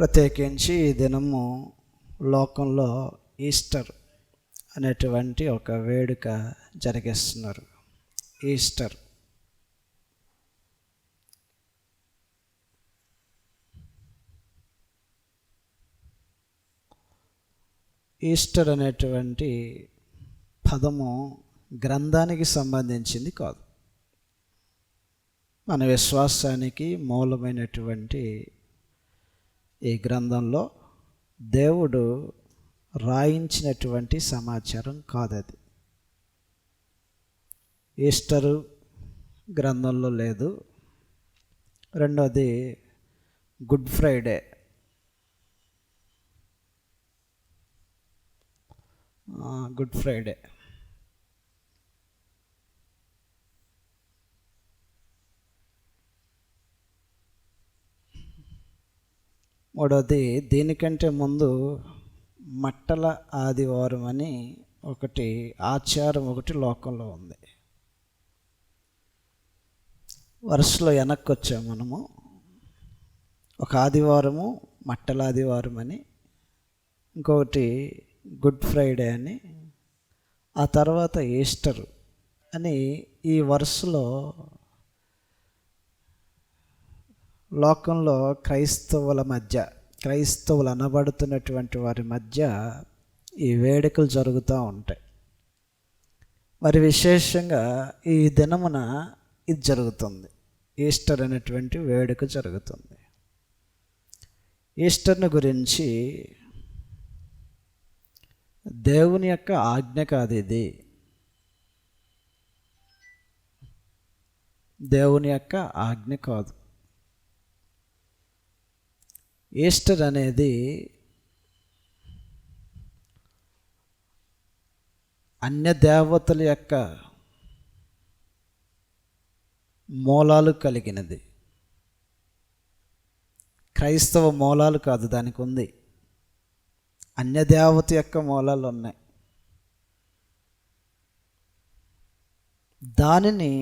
ప్రత్యేకించి ఈ దినము లోకంలో ఈస్టర్ అనేటువంటి ఒక వేడుక జరిగిస్తున్నారు. ఈస్టర్ ఈస్టర్ అనేటువంటి పదము గ్రంథానికి సంబంధించింది కాదు. మన విశ్వాసానికి మూలమైనటువంటి ఈ గ్రంథంలో దేవుడు రాయించినటువంటి సమాచారం కాదది. ఈస్టరు గ్రంథంలో లేదు. రెండోది గుడ్ ఫ్రైడే, గుడ్ ఫ్రైడే మూడోది దీనికంటే ముందు మట్టల ఆదివారం అని ఒకటి ఆచారం లోకంలో ఉంది. వరుసలో వెనక్కి వచ్చాము మనము. ఒక ఆదివారము మట్టల ఆదివారం అని, ఇంకొకటి గుడ్ ఫ్రైడే అని, ఆ తర్వాత ఈస్టర్ అని ఈ వరుసలో లోకంలో క్రైస్తవులు అనబడుతున్నటువంటి వారి మధ్య ఈ వేడుకలు జరుగుతూ ఉంటాయి. మరి విశేషంగా ఈ దినమున ఇది జరుగుతుంది. ఈస్టర్ అనేటువంటి వేడుక జరుగుతుంది. ఈస్టర్ను గురించి దేవుని యొక్క ఆజ్ఞ కాదు ఇది. దేవుని యొక్క ఆజ్ఞ కాదు. ఈస్టర్ అనేది అన్య దేవతల యొక్క మూలాలు కలిగినది. క్రైస్తవ మూలాలు కాదు దానికి ఉంది. అన్య దేవత యొక్క మూలాలు ఉన్నాయి. దానిని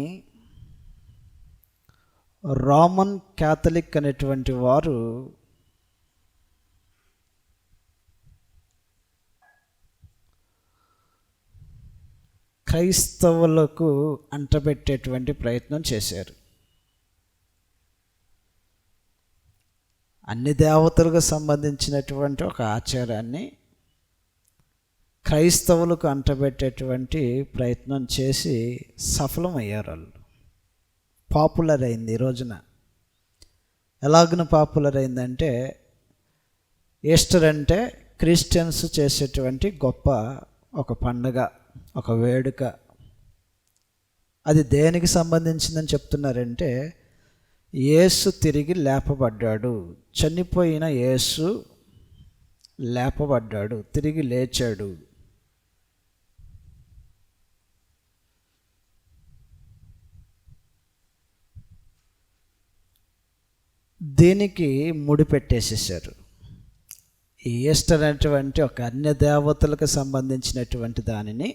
రోమన్ క్యాథలిక్ అనేటువంటి వారు క్రైస్తవులకు అంటబెట్టేటువంటి ప్రయత్నం చేశారు. అన్ని దేవతలకు సంబంధించినటువంటి ఒక ఆచారాన్ని క్రైస్తవులకు అంటబెట్టేటువంటి ప్రయత్నం చేసి సఫలమయ్యారు. వాళ్ళు పాపులర్ అయింది. ఈ రోజున ఎలాగన పాపులర్ అయిందంటే, ఈస్టర్ అంటే క్రిస్టియన్స్ చేసేటువంటి గొప్ప ఒక పండగ, ఒక వేడుక. అది దేనికి సంబంధించిందని చెప్తున్నారంటే, యేసు తిరిగి లేపబడ్డాడు. చనిపోయిన యేసు లేపబడ్డాడు, తిరిగి లేచాడు. దీనికి ముడిపెట్టేసేసారు. ఈ ఈస్టర్ అనేటువంటి ఒక అన్య దేవతలకు సంబంధించినటువంటి దానిని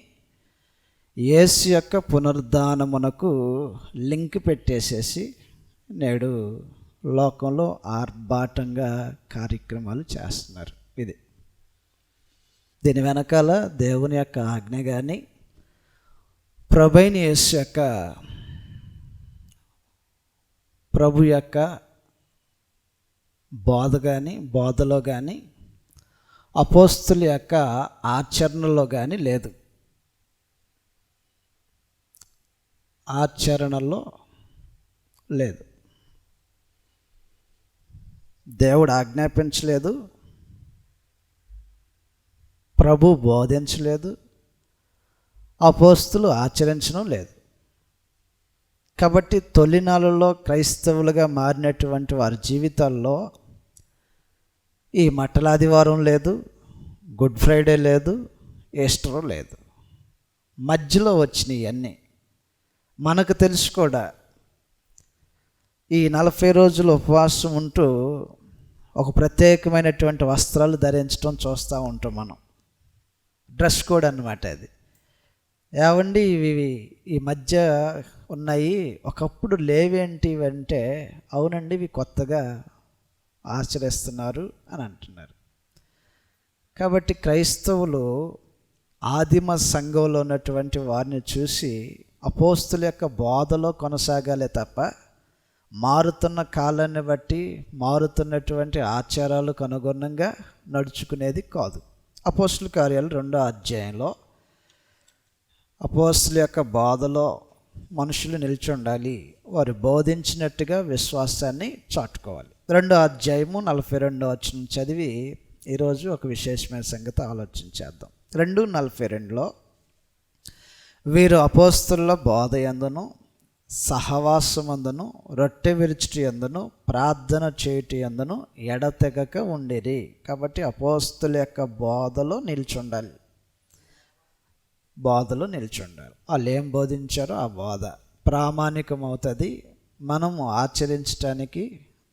యేసు యొక్క పునరుద్ధానమునకు లింక్ పెట్టేసేసి నేడు లోకంలో ఆర్భాటంగా కార్యక్రమాలు చేస్తున్నారు. దీని వెనకాల దేవుని యొక్క ఆజ్ఞ కానీ, ప్రభు యొక్క బోధలో కానీ, అపోస్తుల యొక్క ఆచరణలో కానీ లేదు. ఆచరణలో లేదు. దేవుడు ఆజ్ఞాపించలేదు, ప్రభు బోధించలేదు, అపోస్తులు ఆచరించడం లేదు. కాబట్టి తొలినాళ్ళలో క్రైస్తవులుగా మారినటువంటి వారి జీవితాల్లో ఈ మట్టల ఆదివారం లేదు, గుడ్ ఫ్రైడే లేదు, ఈస్టర్ లేదు. మధ్యలో వచ్చినాయి అన్నీ. మనకు తెలుసు కూడా, ఈ 40 రోజులు ఉపవాసం ఉంటూ ఒక ప్రత్యేకమైనటువంటి వస్త్రాలు ధరించడం చూస్తూ ఉంటాం మనం. డ్రెస్ కోడ్ అన్నమాట అది. ఏవండి ఇవి ఈ మధ్య ఉన్నాయి, ఒకప్పుడు లేవేంటి అంటే, అవునండి ఇవి కొత్తగా ఆచరిస్తున్నారు అని అంటున్నారు. కాబట్టి క్రైస్తవులు ఆదిమ సంఘంలో ఉన్నటువంటి వారిని చూసి అపోస్తుల యొక్క బోధలో కొనసాగాలే తప్ప మారుతున్న కాలాన్ని బట్టి మారుతున్నటువంటి ఆచారాలకు అనుగుణంగా నడుచుకునేది కాదు. అపోస్తుల కార్యాలు 2వ అధ్యాయంలో అపోస్తుల యొక్క బోధలో మనుషులు నిలిచి ఉండాలి, వారు బోధించినట్టుగా విశ్వాసాన్ని చాటుకోవాలి. 2వ అధ్యాయము 42వ వచనం చదివి ఈరోజు ఒక విశేషమైన సంగతి ఆలోచించేద్దాం. 2:42లో వీరు అపోస్తుల బోధ యందును సహవాసమందును రొట్టె విరుచుట యందును ప్రార్థన చేయుట యందును ఎడతెగక ఉండిరి. కాబట్టి అపోస్తుల యొక్క బోధలో నిల్చుండాలి, వాళ్ళు ఏం బోధించారో ఆ బోధ ప్రామాణికమవుతుంది, మనము ఆచరించటానికి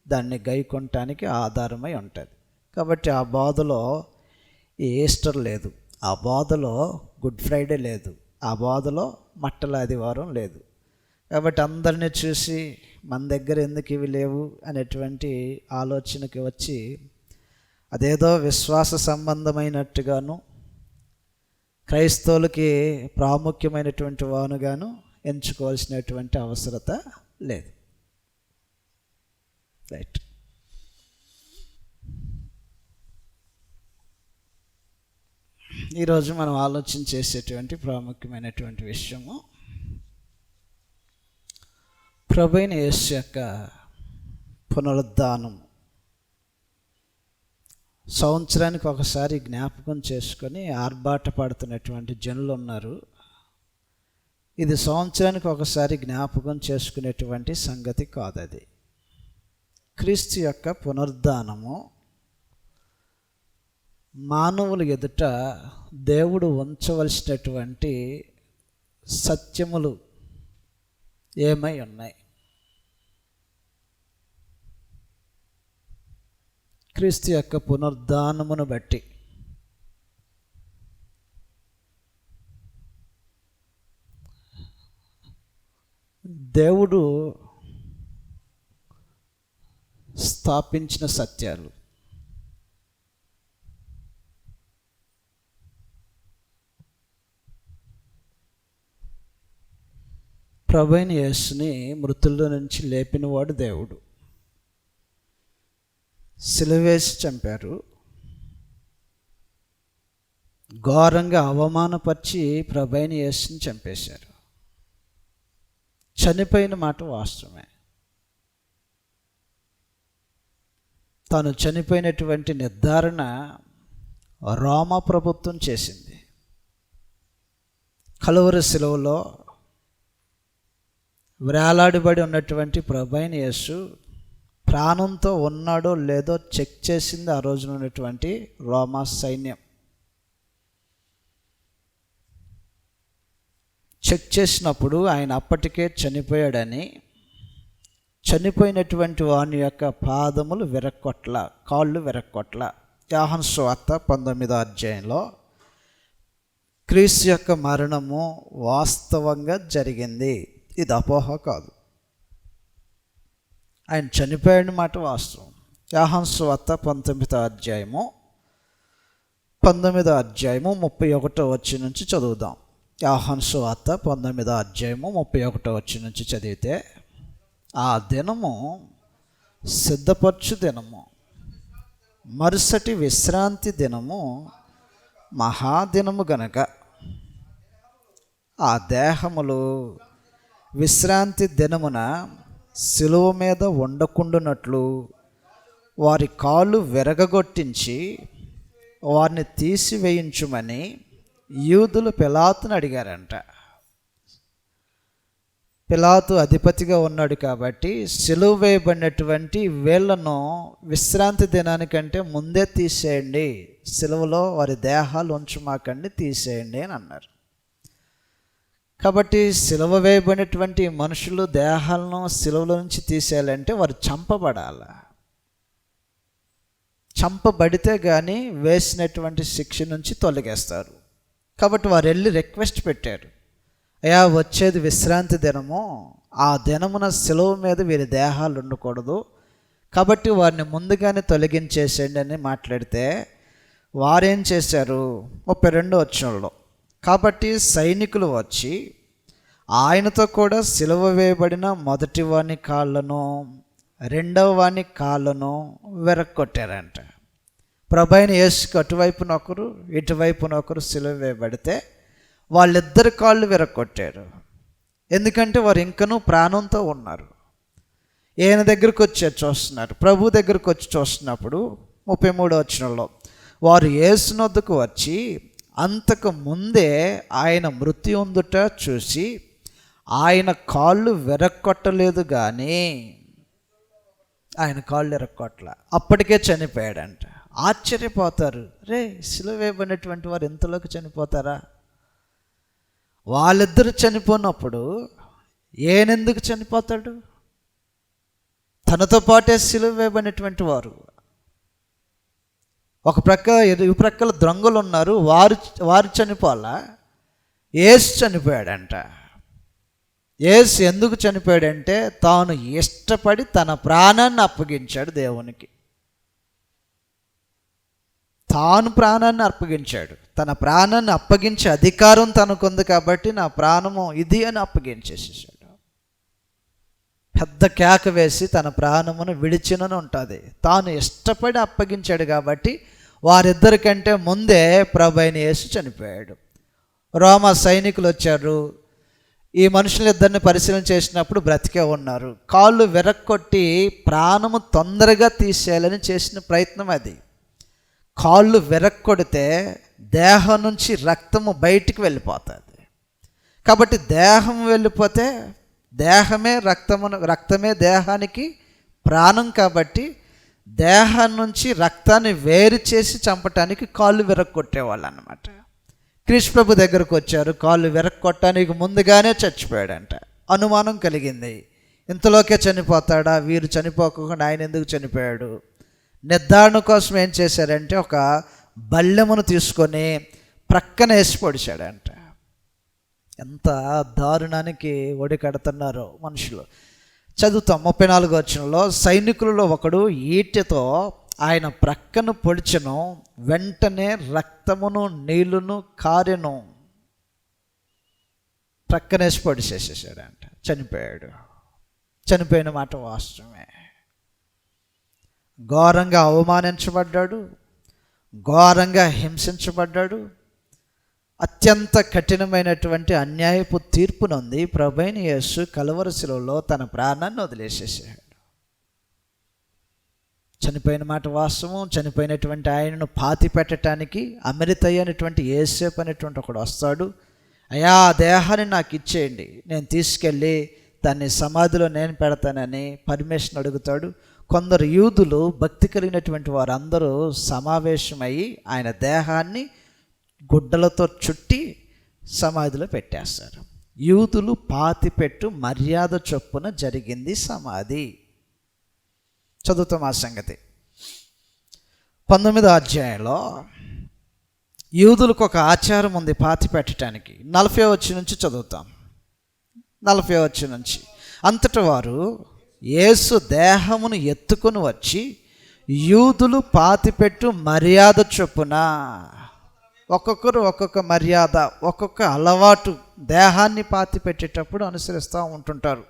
దాన్ని గైకొనటానికి ఆధారమై ఉంటుంది. కాబట్టి ఆ బోధలో ఈస్టర్ లేదు, ఆ బోధలో గుడ్ ఫ్రైడే లేదు, ఆ బోధలో మట్టల ఆదివారం లేదు. కాబట్టి అందరినీ చూసి మన దగ్గర ఎందుకు ఇవి లేవు అనేటువంటి ఆలోచనకి వచ్చి అదేదో విశ్వాస సంబంధమైనట్టుగాను క్రైస్తవులకి ప్రాముఖ్యమైనటువంటి వానుగాను ఎంచుకోవాల్సినటువంటి అవసరత లేదు. రైట్. ఈరోజు మనం ఆలోచన చేసేటువంటి ప్రాముఖ్యమైనటువంటి విషయము ప్రభువైన యేసు యొక్క పునరుద్ధానం. సంవత్సరానికి ఒకసారి జ్ఞాపకం చేసుకొని ఆర్భాటపడుతున్నటువంటి జనులు ఉన్నారు. ఇది సంవత్సరానికి ఒకసారి జ్ఞాపకం చేసుకునేటువంటి సంగతి కాదది. క్రీస్తు యొక్క పునరుద్ధానము మానవుల ఎదుట దేవుడు ఉంచవలసినటువంటి సత్యములు ఏమై ఉన్నాయి. క్రీస్తు యొక్క పునరుద్ధానమును బట్టి దేవుడు స్థాపించిన సత్యాలు, ప్రభువైన యేసుని మృతుల్లో నుంచి లేపినవాడు దేవుడు. సిలువేసి చంపారు, ఘోరంగా అవమానపరిచి ప్రభువైన యేసుని చంపేశారు. చనిపోయిన మాట వాస్తవమే. తాను చనిపోయినటువంటి నిర్ధారణ రోమా ప్రభుత్వం చేసింది. కలువరి శిలువలో వేలాడబడి ఉన్నటువంటి ప్రభువైన యేసు ప్రాణంతో ఉన్నాడో లేదో చెక్ చేసింది ఆ రోజున ఉన్నటువంటి రోమా సైన్యం. చెక్ చేసినప్పుడు ఆయన అప్పటికే చనిపోయాడని, చనిపోయినటువంటి వాని యొక్క పాదములు విరక్కొట్ల, కాళ్ళు విరక్కొట్ల. యోహాను సువార్త 19వ అధ్యాయంలో క్రీస్తు యొక్క మరణము వాస్తవంగా జరిగింది, ఇది అపోహ కాదు. ఆయన చనిపోయిన మాట వాస్తవం. యోహాను సువార్త 19వ అధ్యాయము 31వ వచనం నుంచి చదువుదాం. యోహాను సువార్త 19వ అధ్యాయము 31వ వచనం నుంచి చదివితే, ఆ దినము సిద్ధపరచు దినము, మరుసటి విశ్రాంతి దినము మహాదినము గనక ఆ దేహములు విశ్రాంతి దినమున శిలువ మీద ఉండకుండునట్లు వారి కాళ్ళు విరగగొట్టించి వారిని తీసివేయించుమని యూదులు పిలాతును అడిగారంట. పిలాతు అధిపతిగా ఉన్నాడు కాబట్టి సిలువ వేయబడినటువంటి వీళ్ళను విశ్రాంతి దినానికంటే ముందే తీసేయండి, సిలువలో వారి దేహాలు ఉంచుమాకండి, తీసేయండి అని అన్నారు. కాబట్టి సిలువ వేయబడినటువంటి మనుషులు దేహాలను సిలువలో నుంచి తీసేయాలంటే వారు చంపబడాలి. చంపబడితే కానీ వేసినటువంటి శిక్ష నుంచి తొలగేస్తారు. కాబట్టి వారు వెళ్ళి రిక్వెస్ట్ పెట్టారు, అయ్యా వచ్చేది విశ్రాంతి దినము, ఆ దినమున సిలువ మీద వీరి దేహాలు ఉండకూడదు, కాబట్టి వారిని ముందుగానే తొలగించేసేయండి అని మాట్లాడితే వారేం చేశారు? 32వ వచనంలో, కాబట్టి సైనికులు వచ్చి ఆయనతో కూడా సిలువ వేయబడిన మొదటి వాని కాళ్ళను రెండవ వాని కాళ్ళను విరక్కొట్టారంట. ప్రభువైన యేసుకి అటువైపున ఒకరు ఇటువైపున ఒకరు సిలువ వేయబడితే వాళ్ళిద్దరి కాళ్ళు విరక్కొట్టారు. ఎందుకంటే వారు ఇంకనూ ప్రాణంతో ఉన్నారు. ఈయన దగ్గరకు వచ్చి చూస్తున్నారు, ప్రభు దగ్గరకు వచ్చి చూస్తున్నప్పుడు 33వ వచనంలో, వారు యేసునొద్దకు వచ్చి అంతకు ముందే ఆయన మృతి ఉందుట చూసి ఆయన కాళ్ళు విరక్కొట్టలేదు, కానీ ఆయన కాళ్ళు విరక్కొట్టల, అప్పటికే చనిపోయాడంట. ఆశ్చర్యపోతారు, రే సిలువ వేయబడినటువంటి వారు ఎంతలోకి చనిపోతారా? వాళ్ళిద్దరు చనిపోయినప్పుడు ఈయనెందుకు చనిపోతాడు? తనతో పాటే సిలువ వేయబడినటువంటి వారు, ఒక ప్రక్క ఇరు ప్రక్కల దొంగలు ఉన్నారు, వారు చనిపోవాలా? యేసు చనిపోయాడంట. యేసు ఎందుకు చనిపోయాడంటే తాను ఇష్టపడి తన ప్రాణాన్ని అప్పగించాడు దేవునికి. తాను ప్రాణాన్ని అప్పగించాడు. తన ప్రాణాన్ని అప్పగించే అధికారం తనకుంది కాబట్టి నా ప్రాణము ఇది అని అప్పగించేసేసాడు. పెద్ద కేక వేసి తన ప్రాణమును విడిచినని ఉంటుంది. తాను ఇష్టపడి అప్పగించాడు కాబట్టి వారిద్దరికంటే ముందే ప్రభువైన యేసు చనిపోయాడు. రోమా సైనికులు వచ్చారు, ఈ మనుషులిద్దరిని పరిశీలన చేసినప్పుడు బ్రతికే ఉన్నారు. కాళ్ళు విరక్కొట్టి ప్రాణము తొందరగా తీసేయాలని చేసిన ప్రయత్నం అది. కాళ్ళు విరక్కొడితే దేహం నుంచి రక్తము బయటికి వెళ్ళిపోతుంది. కాబట్టి దేహం వెళ్ళిపోతే దేహమే రక్తమే దేహానికి ప్రాణం. కాబట్టి దేహం నుంచి రక్తాన్ని వేరు చేసి చంపటానికి కాళ్ళు విరక్కొట్టేవాళ్ళు అన్నమాట. క్రీస్తు ప్రభు దగ్గరకు వచ్చారు, కాళ్ళు విరక్కొట్టడానికి ముందుగానే చచ్చిపోయాడంట. అనుమానం కలిగింది, ఇంతలోకే చనిపోతాడా, వీరు చనిపోకుండా ఆయన ఎందుకు చనిపోయాడు? నిర్ధారణ కోసం ఏం చేశారంటే ఒక బల్లెమును తీసుకొని ప్రక్కన వేసి పొడిచాడంట. ఎంత దారుణానికి ఒడికడుతున్నారో మనుషులు. చదువుతాం 34వ వచనంలో, సైనికులలో ఒకడు ఈటెతో ఆయన ప్రక్కను పొడిచెను, వెంటనే రక్తమును నీళ్లును కారెను. ప్రక్కనేసి పొడిచేసేసాడంట, చనిపోయాడు. చనిపోయిన మాట వాస్తవమే. ఘోరంగా అవమానించబడ్డాడు, ఘోరంగా హింసించబడ్డాడు. అత్యంత కఠినమైనటువంటి అన్యాయపు తీర్పునుంది ప్రభువైన యేసు కలువరి శిలువలో తన ప్రాణాన్ని వదిలేసేసాడు. చనిపోయిన మాట వాస్తవం. చనిపోయినటువంటి ఆయనను పాతి పెట్టడానికి అమెరితయ్య అనేటువంటి యేసేపు అనేటువంటి ఒకడు వస్తాడు. అయ్యా, ఆ దేహాన్ని నాకు ఇచ్చేయండి, నేను తీసుకెళ్ళి దాన్ని సమాధిలో నేను పెడతానని పర్మిషన్ అడుగుతాడు. కొందరు యూదులు, భక్తి కలిగినటువంటి వారందరూ సమావేశమయ్యి ఆయన దేహాన్ని గుడ్డలతో చుట్టి సమాధిలో పెట్టేస్తారు. యూదులు పాతిపెట్టు మర్యాద చొప్పున జరిగింది సమాధి. చదువుతాం ఆ సంగతి. 19వ అధ్యాయంలో యూదులకు ఒక ఆచారం ఉంది పాతి పెట్టడానికి. 40వ వచనం నుంచి చదువుతాం. 40వ వచనం నుంచి, అంతటి వారు యేసు దేహమును ఎత్తుకొని వచ్చి యూదులు పాతిపెట్టు మర్యాద చొప్పున, ఒక్కొక్కరు ఒక్కొక్క మర్యాద, ఒక్కొక్క అలవాటు దేహాన్ని పాతి పెట్టేటప్పుడు అనుసరిస్తూ ఉంటుంటారు.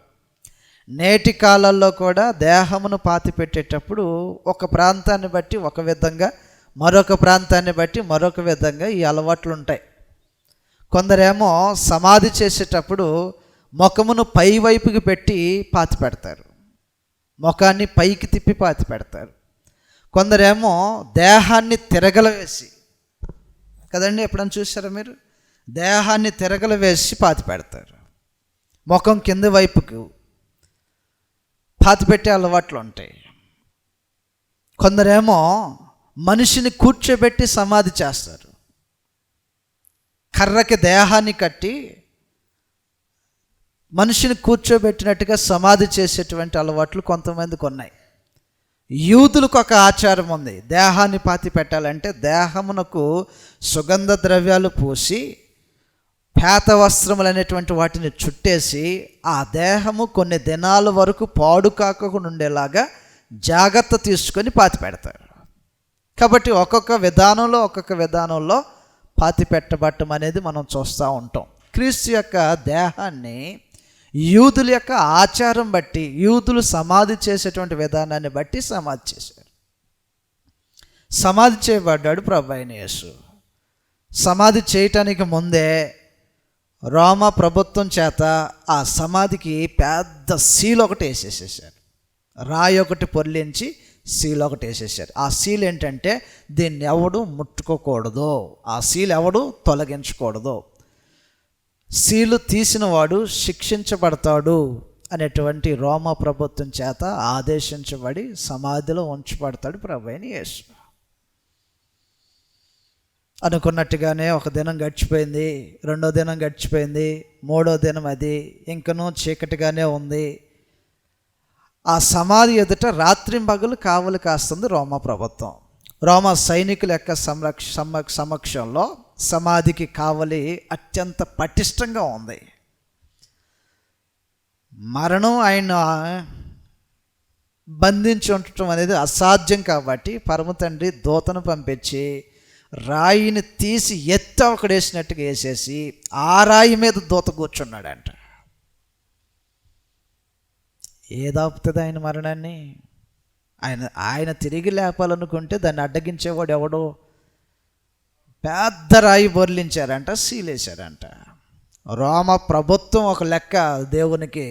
నేటి కాలాల్లో కూడా దేహమును పాతి పెట్టేటప్పుడు ఒక ప్రాంతాన్ని బట్టి ఒక విధంగా, మరొక ప్రాంతాన్ని బట్టి మరొక విధంగా ఈ అలవాట్లు ఉంటాయి. కొందరేమో సమాధి చేసేటప్పుడు ముఖమును పై వైపుకి పెట్టి పాతి పెడతారు, ముఖాన్ని పైకి తిప్పి పాతి పెడతారు. కొందరేమో దేహాన్ని తిరగలవేసి, కదండి, ఎప్పుడన్నా చూసారా మీరు? దేహాన్ని తిరగలవేసి పాతి పెడతారు, ముఖం కింద వైపుకు పాతి పెట్టే అలవాట్లు ఉంటాయి. కొందరేమో మనిషిని కూర్చోబెట్టి సమాధి చేస్తారు, కర్రకి దేహాన్ని కట్టి మనిషిని కూర్చోబెట్టినట్టుగా సమాధి చేసేటువంటి అలవాట్లు కొంతమందికి ఉన్నాయి. యూదులకు ఒక ఆచారం ఉంది, దేహాన్ని పాతి పెట్టాలంటే దేహమునకు సుగంధ ద్రవ్యాలు పూసి పేత వస్త్రములు అనేటువంటి వాటిని చుట్టేసి ఆ దేహము కొన్ని దినాల వరకు పాడు కాకుండా ఉండేలాగా జాగ్రత్త తీసుకొని పాతి పెడతారు. కాబట్టి ఒక్కొక్క విధానంలో పాతి పెట్టబట్టం అనేది మనం చూస్తూ ఉంటాం. క్రీస్తు యొక్క దేహాన్ని యూదుల యొక్క ఆచారం బట్టి, యూదులు సమాధి చేసేటువంటి విధానాన్ని బట్టి సమాధి చేశారు. సమాధి చేయబడ్డాడు ప్రభువైన యేసు. సమాధి చేయటానికి ముందే రోమా ప్రభుత్వం చేత ఆ సమాధికి పెద్ద సీల్ ఒకటి వేసేసేసారు. రాయి ఒకటి పొర్లించి సీల్ ఒకటి వేసేసారు. ఆ సీల్ ఏంటంటే దీన్ని ఎవడు ముట్టుకోకూడదు, ఆ సీల్ ఎవడు తొలగించకూడదు, సీలు తీసిన వాడు శిక్షించబడతాడు అనేటువంటి రోమా ప్రభుత్వం చేత ఆదేశించబడి సమాధిలో ఉంచబడతాడు ప్రభువైన యేసు. అనుకున్నట్టుగానే ఒక దినం గడిచిపోయింది, రెండో దినం గడిచిపోయింది, మూడో దినం అది ఇంకనూ చీకటిగానే ఉంది. ఆ సమాధి ఎదుట రాత్రింబగలు కావలి కాస్తుంది రోమా ప్రభుత్వం. రోమా సైనికుల యొక్క సమక్షంలో సమాధికి కావలి అత్యంత పటిష్టంగా ఉంది. మరణం ఆయన బంధించి ఉండటం అనేది అసాధ్యం కాబట్టి పరమ తండ్రి దూతను పంపించి రాయిని తీసి ఎత్తి ఒకడేసినట్టుగా వేసేసి ఆ రాయి మీద దూత కూర్చున్నాడంట. ఏదాపుతుంది ఆయన మరణాన్ని? ఆయన తిరిగి లేపాలనుకుంటే దాన్ని అడ్డగించేవాడు ఎవడో పెద్ద రాయి బొర్లించారంట, సీలేశారంట. రోమ ప్రభుత్వం ఒక లెక్క దేవునికి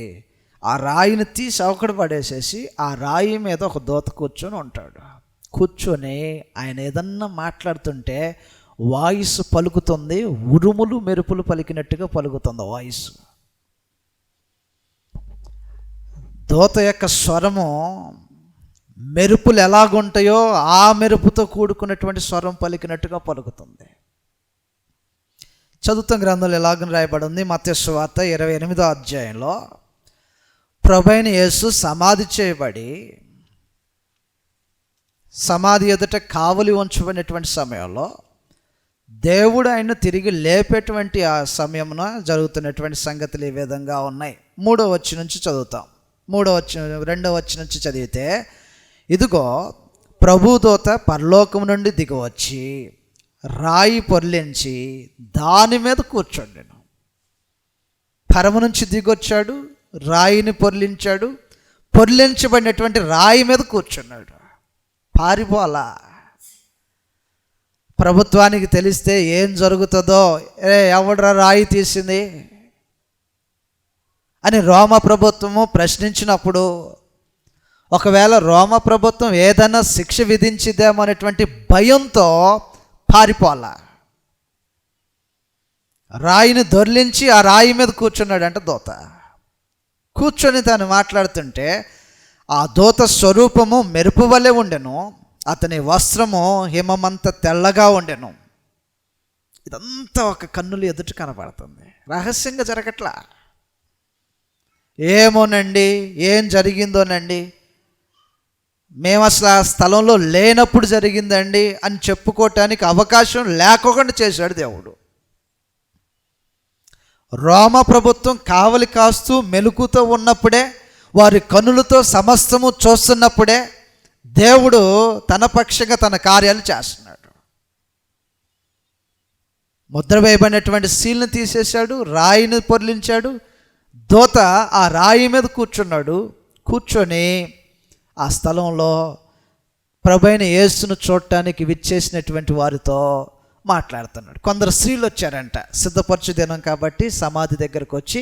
ఆ రాయిని తీసి అవకడ పడేసేసి ఆ రాయి మీద ఒక దూత కూర్చొని ఉంటాడు. కూర్చొని ఆయన ఏదన్నా మాట్లాడుతుంటే వాయిస్ పలుకుతుంది, ఉరుములు మెరుపులు పలికినట్టుగా పలుకుతుంది వాయిస్. దూత యొక్క స్వరము మెరుపులు ఎలాగుంటాయో ఆ మెరుపుతో కూడుకున్నటువంటి స్వరం పలికినట్టుగా పలుకుతుంది. చదువుతాం గ్రంథంలో ఎలాగని రాయబడి ఉంది. మత్తయి సువార్త 28వ అధ్యాయంలో ప్రభువైన యేసు సమాధి చేయబడి సమాధి ఎదుట కావలి ఉంచబడినటువంటి సమయంలో దేవుడు ఆయన తిరిగి లేపేటువంటి ఆ సమయమున జరుగుతున్నటువంటి సంగతులు ఈ విధంగా ఉన్నాయి. 3వ వచనం నుంచి చదువుతాం. 2వ వచనం నుంచి చదివితే, ఇదిగో ప్రభుదూత పరలోకం నుండి దిగివచ్చి రాయి పొర్లించి దాని మీద కూర్చోండెను. పరము నుంచి దిగొచ్చాడు, రాయిని పొర్లించాడు, పొర్లించబడినటువంటి రాయి మీద కూర్చున్నాడు. పారిపోలా. ప్రభుత్వానికి తెలిస్తే ఏం జరుగుతుందో, ఎవడ్రా రాయి తీసింది అని రోమా ప్రభుత్వము ప్రశ్నించినప్పుడు, ఒకవేళ రోమా ప్రభుత్వం ఏదైనా శిక్ష విధించిదేమో అనేటువంటి భయంతో పారిపోలా. రాయిని దొర్లించి ఆ రాయి మీద కూర్చున్నాడంట దూత. కూర్చొని తాను మాట్లాడుతుంటే ఆ దూత స్వరూపము మెరుపు వలె ఉండెను, అతని వస్త్రము హిమమంత తెల్లగా ఉండెను. ఇదంతా ఒక కన్నులు ఎదుట కనబడుతుంది, రహస్యంగా జరగట్లా. ఏమోనండి, ఏం జరిగిందోనండి, మేము అసలు ఆ స్థలంలో లేనప్పుడు జరిగిందండి అని చెప్పుకోవటానికి అవకాశం లేకుండా చేశాడు దేవుడు. రోమా ప్రభుత్వం కావలి కాస్తూ మెలుకుతో ఉన్నప్పుడే, వారి కనులతో సమస్తము చూస్తున్నప్పుడే దేవుడు తన పక్షంగా తన కార్యాలు చేస్తున్నాడు. ముద్ర వేయబడినటువంటి సీల్ని తీసేశాడు, రాయిని పొర్లించాడు. దూత ఆ రాయి మీద కూర్చున్నాడు. కూర్చొని ఆ స్థలంలో ప్రభువైన యేసును చూడటానికి విచ్చేసినటువంటి వారితో మాట్లాడుతున్నాడు. కొందరు స్త్రీలు వచ్చారంట, సిద్ధపరచు దినం కాబట్టి సమాధి దగ్గరకు వచ్చి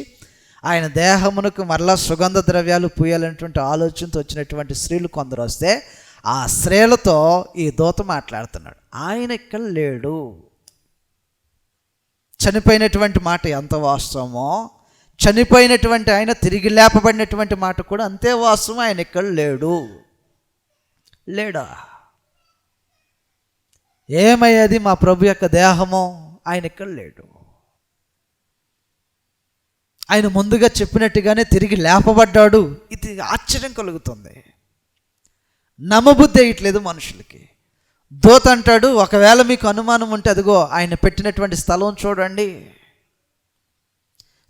ఆయన దేహమునకు మరలా సుగంధ ద్రవ్యాలు పూయాలనేటువంటి ఆలోచనతో వచ్చినటువంటి స్త్రీలు కొందరు వస్తే ఆ స్త్రీలతో ఈ దూత మాట్లాడుతున్నాడు. ఆయన ఇక్కడ లేడు. చనిపోయినటువంటి మాట ఎంత వాస్తవమో, చనిపోయినటువంటి ఆయన తిరిగి లేపబడినటువంటి మాట కూడా అంతే వాస్తవం. ఆయన ఇక్కడ లేడా? ఏమయ్యేది మా ప్రభు యొక్క దేహము? ఆయన ఇక్కడ లేడు. ఆయన ముందుగా చెప్పినట్టుగానే తిరిగి లేపబడ్డాడు. ఇది ఆశ్చర్యం కలుగుతుంది, నమ్మబుద్ధి అయ్యట్లేదు మనుషులకి. దూత అంటాడు, ఒకవేళ మీకు అనుమానం ఉంటే అదిగో ఆయన పెట్టినటువంటి స్థలం చూడండి,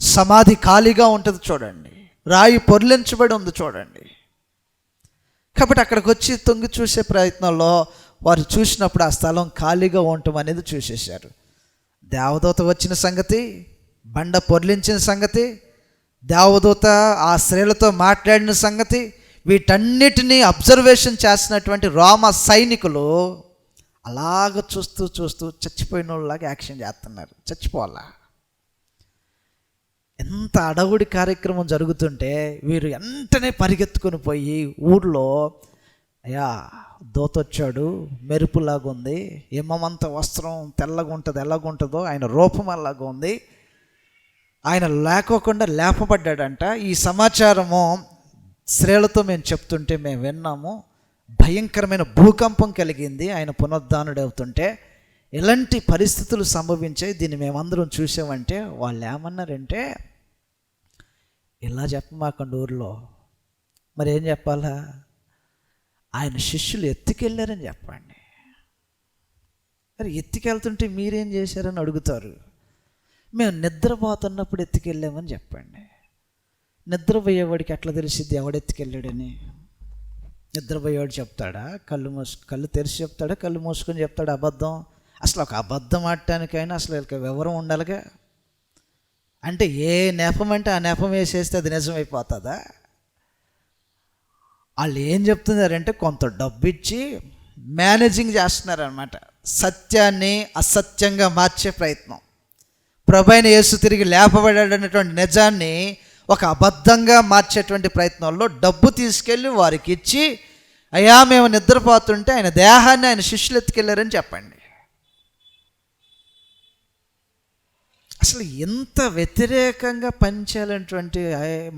సమాధి ఖాళీగా ఉంటుంది చూడండి, రాయి పొర్లించబడి ఉంది చూడండి. కాబట్టి అక్కడికి వచ్చి తొంగి చూసే ప్రయత్నంలో వారు చూసినప్పుడు ఆ స్థలం ఖాళీగా ఉండటం అనేది చూసేశారు. దేవదూత వచ్చిన సంగతి, బండ పొర్లించిన సంగతి, దేవదూత ఆ స్త్రీలతో మాట్లాడిన సంగతి, వీటన్నిటినీ అబ్జర్వేషన్ చేసినటువంటి రోమ సైనికులు అలాగ చూస్తూ చూస్తూ చచ్చిపోయిన వాళ్ళలాగా యాక్షన్ చేస్తున్నారు. చచ్చిపోవాలా? ఎంత అడవుడి కార్యక్రమం జరుగుతుంటే వీరు వెంటనే పరిగెత్తుకొని పోయి ఊర్లో, అయ్యా దోతొచ్చాడు, మెరుపులాగా ఉంది, హిమమంత వస్త్రం తెల్లగా ఉంటుంది, ఎలాగుంటుందో ఆయన రూపం అలాగా ఉంది, ఆయన లేకోకుండా లేపబడ్డాడంట. ఈ సమాచారము స్త్రీలతో మేము చెప్తుంటే మేము విన్నాము, భయంకరమైన భూకంపం కలిగింది ఆయన పునరుద్ధానుడు అవుతుంటే, ఎలాంటి పరిస్థితులు సంభవించాయి, దీన్ని మేమందరం చూసామంటే వాళ్ళు ఏమన్నారంటే, ఇలా చెప్పమాకండి ఊర్లో. మరి ఏం చెప్పాలా? ఆయన శిష్యులు ఎత్తుకెళ్ళారని చెప్పండి. మరి ఎత్తుకెళ్తుంటే మీరేం చేశారని అడుగుతారు. మేము నిద్రపోతున్నప్పుడు ఎత్తుకెళ్ళామని చెప్పండి. నిద్రపోయేవాడికి ఎట్లా తెలిసిద్ది ఎవడెత్తుకెళ్ళాడని? నిద్రపోయేవాడు చెప్తాడా? కళ్ళు తెరిచి చెప్తాడా? కళ్ళు మూసుకొని చెప్తాడా అబద్ధం? అసలు ఒక అబద్ధం ఆడటానికైనా అసలు వివరం ఉండాలిగా. అంటే ఏ నెపం అంటే ఆ నెపం వేసేస్తే అది నిజమైపోతుందా? వాళ్ళు ఏం చెప్తున్నారంటే కొంత డబ్బు ఇచ్చి మేనేజింగ్ చేస్తున్నారనమాట. సత్యాన్ని అసత్యంగా మార్చే ప్రయత్నం. ప్రభువైన యేసు తిరిగి లేపబడాడనేటువంటి నిజాన్ని ఒక అబద్ధంగా మార్చేటువంటి ప్రయత్నంలో డబ్బు తీసుకెళ్ళి వారికి ఇచ్చి, అయ్యా మేము నిద్రపోతుంటే ఆయన దేహాన్ని ఆయన శిష్యులు ఎత్తుకెళ్ళారని చెప్పండి. అసలు ఎంత వ్యతిరేకంగా పనిచేయాలనేటువంటి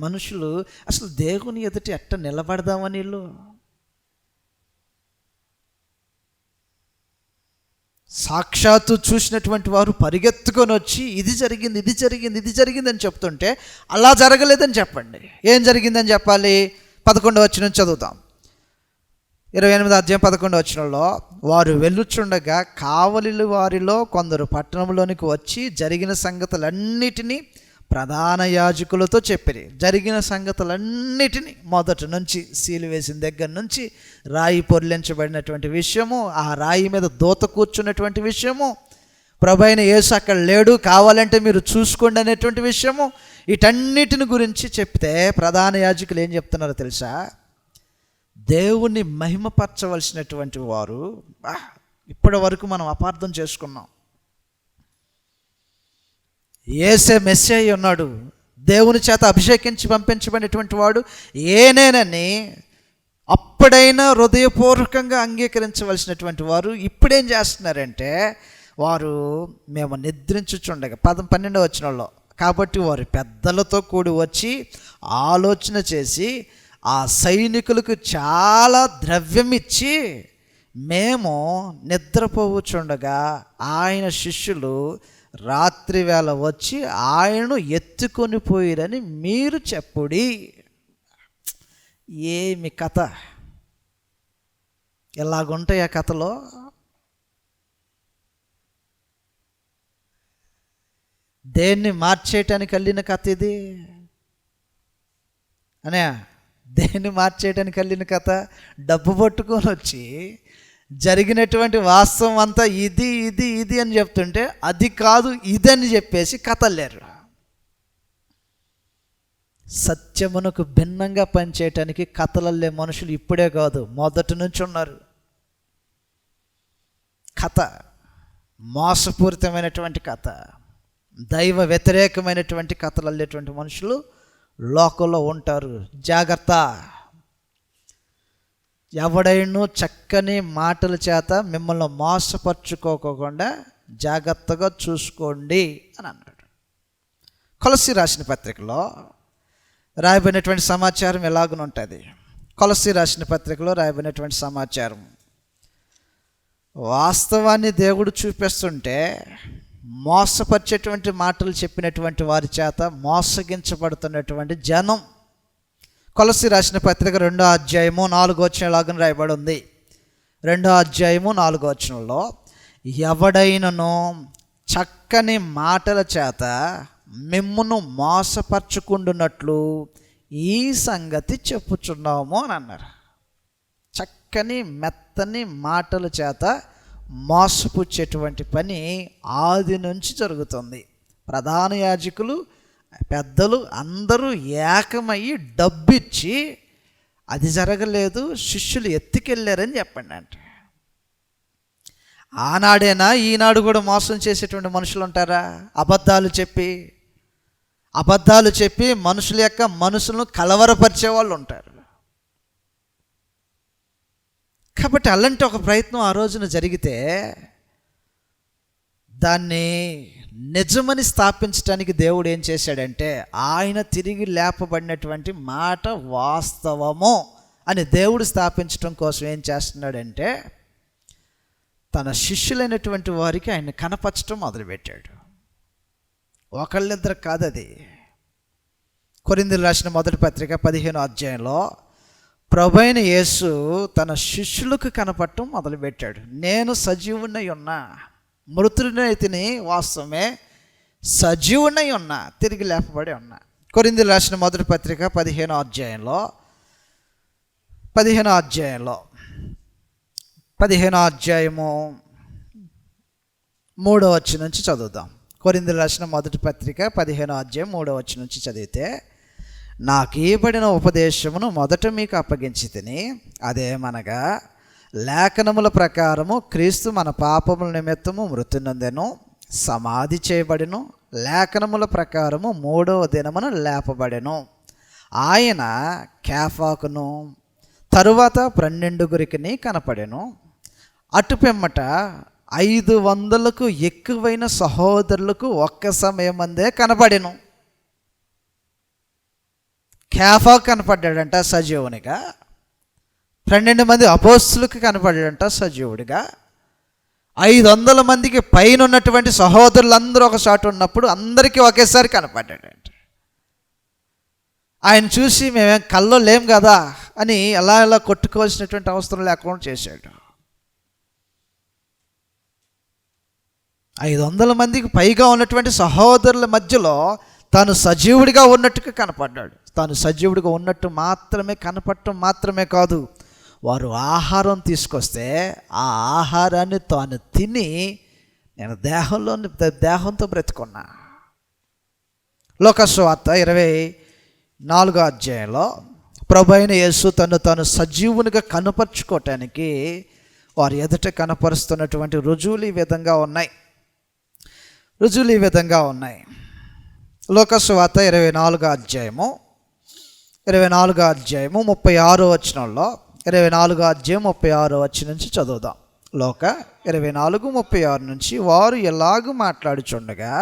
మనుషులు అసలు దేవుని ఎదుటి ఎట్ట నిలబడదామని వీళ్ళు సాక్షాత్తు చూసినటువంటి వారు పరిగెత్తుకొని వచ్చి ఇది జరిగింది, ఇది జరిగింది, ఇది జరిగింది అని చెప్తుంటే అలా జరగలేదని చెప్పండి. ఏం జరిగిందని చెప్పాలి? 11వ వచనం చదువుతాం. 28వ అధ్యాయం 11వ వచనంలో, వారు వెళ్ళుచుండగా కావలి వారిలో కొందరు పట్టణంలోనికి వచ్చి జరిగిన సంగతులన్నిటినీ ప్రధాన యాజకులతో చెప్పిరి. జరిగిన సంగతులన్నిటినీ మొదటి నుంచి సీలు వేసిన దగ్గర నుంచి రాయి పొర్లించబడినటువంటి విషయము, ఆ రాయి మీద దూత కూర్చున్నటువంటి విషయము, ప్రభువైన యేసు అక్కడ లేడు కావాలంటే మీరు చూసుకోండి అనేటువంటి విషయము, వీటన్నిటిని గురించి చెప్తే ప్రధాన యాజకులు ఏం చెప్తున్నారో తెలుసా? దేవుణ్ణి మహిమపరచవలసినటువంటి వారు, ఇప్పటి వరకు మనం అపార్థం చేసుకున్నాం. యేసే మెస్సీయ ఉన్నాడు, దేవుని చేత అభిషేకించి పంపించబడినటువంటి వాడు ఏనేనని అప్పుడైనా హృదయపూర్వకంగా అంగీకరించవలసినటువంటి వారు ఇప్పుడేం చేస్తున్నారంటే, వారు మేము నిద్రించుచుండగా 12వ వచనంలో, కాబట్టి వారు పెద్దలతో కూడి వచ్చి ఆలోచన చేసి ఆ సైనికులకు చాలా ద్రవ్యం ఇచ్చి, మేము నిద్రపోవచ్చుండగా ఆయన శిష్యులు రాత్రి వేళ వచ్చి ఆయనను ఎత్తుకొని పోయిరని మీరు చెప్పుడి. ఏమి కథ! ఎలాగుంటాయి ఆ కథలో? దేన్ని మార్చేయటానికి వెళ్ళిన కథ ఇది అనే? దేన్ని మార్చేయటానికి వెళ్ళిన కథ? డబ్బు పట్టుకొని వచ్చి జరిగినటువంటి వాస్తవం అంతా ఇది ఇది ఇది అని చెప్తుంటే అది కాదు ఇదని చెప్పేసి కథలేరు. సత్యమునకు భిన్నంగా పనిచేయటానికి కథలల్లే మనుషులు ఇప్పుడే కాదు మొదటి నుంచి ఉన్నారు. కథ మోసపూరితమైనటువంటి కథ, దైవ వ్యతిరేకమైనటువంటి కథలు అల్లేటువంటి మనుషులు లోకంలో ఉంటారు. జాగ్రత్త! ఎవడైనా చక్కని మాటల చేత మిమ్మల్ని మోసపరుచుకోకుండా జాగ్రత్తగా చూసుకోండి అని అన్నాడు. కొలస్సీ రాసిన పత్రికలో రాయబడినటువంటి సమాచారం ఎలాగునుంటుంది? కొలస్సీ రాసిన పత్రికలో రాయబడినటువంటి సమాచారం వాస్తవాన్ని దేవుడు చూపిస్తుంటే మోసపరిచేటువంటి మాటలు చెప్పినటువంటి వారి చేత మోసగించబడుతున్నటువంటి జనం. కొలస్సీ రాసిన పత్రిక 2వ అధ్యాయము 4వ వచనం రాయబడి ఉంది. 2వ అధ్యాయము 4వ వచనంలో, ఎవడైనను చక్కని మాటల చేత మిమ్మును మోసపరచుకుంటున్నట్లు ఈ సంగతి చెప్పుచున్నాము అని అన్నారు. చక్కని మెత్తని మాటల చేత మోసపుచ్చేటువంటి పని ఆది నుంచి జరుగుతుంది. ప్రధాన యాజకులు, పెద్దలు అందరూ ఏకమయ్యి డబ్బిచ్చి అది జరగలేదు, శిష్యులు ఎత్తుకెళ్ళారని చెప్పండి అంటే, ఆనాడేనా ఈనాడు కూడా మోసం చేసేటువంటి మనుషులు ఉంటారా? అబద్ధాలు చెప్పి మనుషుల యొక్క మనసులను కలవరపరిచే వాళ్ళు ఉంటారు. కాబట్టి అలాంటి ఒక ప్రయత్నం ఆ రోజున జరిగితే దాన్ని నిజమని స్థాపించడానికి దేవుడు ఏం చేశాడంటే, ఆయన తిరిగి లేపబడినటువంటి మాట వాస్తవము అని దేవుడు స్థాపించడం కోసం ఏం చేస్తున్నాడంటే, తన శిష్యులైనటువంటి వారికి ఆయన కనపరచడం మొదలుపెట్టాడు. ఒకళ్ళిద్దరు కాదు, అది కొరింథీయులకు రాసిన మొదటి పత్రిక 15వ అధ్యాయంలో ప్రభువైన యేసు తన శిష్యులకు కనపడటం మొదలుపెట్టాడు. నేను సజీవునై ఉన్నా, మృతుడినైతిని వాస్తవమే, సజీవునై ఉన్నా, తిరిగి లేపబడి ఉన్నా. కొరింథీయులకు రాసిన మొదటి పత్రిక 15వ అధ్యాయంలో 15వ అధ్యాయము 3వ వచనం నుంచి చదువుదాం. కొరింథీయులకు రాసిన మొదటి పత్రిక 15వ అధ్యాయం 3వ వచనం నుంచి చదివితే, నాకు ఇవ్వబడిన ఉపదేశమును మొదట మీకు అప్పగించి తిని, అదేమనగా లేఖనముల ప్రకారము క్రీస్తు మన పాపముల నిమిత్తము మృతునందెను, సమాధి చేయబడెను, లేఖనముల ప్రకారము 3వ దినమున లేపబడెను. ఆయన కేఫాకును తరువాత 12 కనపడెను. అటు పిమ్మట 500కు ఎక్కువైన సహోదరులకు ఒక్క సమయమందే కనపడెను. కేఫా కనపడ్డాడంట సజీవునిగా, 12 మంది అపోస్తులకు కనపడ్డాడంట సజీవుడిగా, 500 మందికి పైన ఉన్నటువంటి సహోదరులందరూ ఒక చోట ఉన్నప్పుడు అందరికీ ఒకేసారి కనపడ్డాడంట. ఆయన చూసి మేమేం కల్లో లేం కదా అని ఎలా కొట్టుకోవాల్సినటువంటి అవసరం లేకుండా చేశాడు. 500 మందికి పైగా ఉన్నటువంటి సహోదరుల మధ్యలో తాను సజీవుడిగా ఉన్నట్టుగా కనపడ్డాడు. తాను సజీవుడిగా ఉన్నట్టు మాత్రమే కనపడటం మాత్రమే కాదు, వారు ఆహారం తీసుకొస్తే ఆ ఆహారాన్ని తాను తిని, నేను దేహంతో బ్రతుకున్నా. లోకాసు వార్త 24వ అధ్యాయంలో ప్రభువైన యేసు తాను సజీవునిగా కనపరుచుకోవటానికి వారి ఎదుట కనపరుస్తున్నటువంటి రుజువులు ఈ విధంగా ఉన్నాయి. లోకాసు వార్త 24వ అధ్యాయము 36వ వచనంలో, 24వ అధ్యాయం 36వ వచనం నుంచి చదువుదాం. లోక 24:36 నుంచి, వారు ఎలాగూ మాట్లాడుచుండగా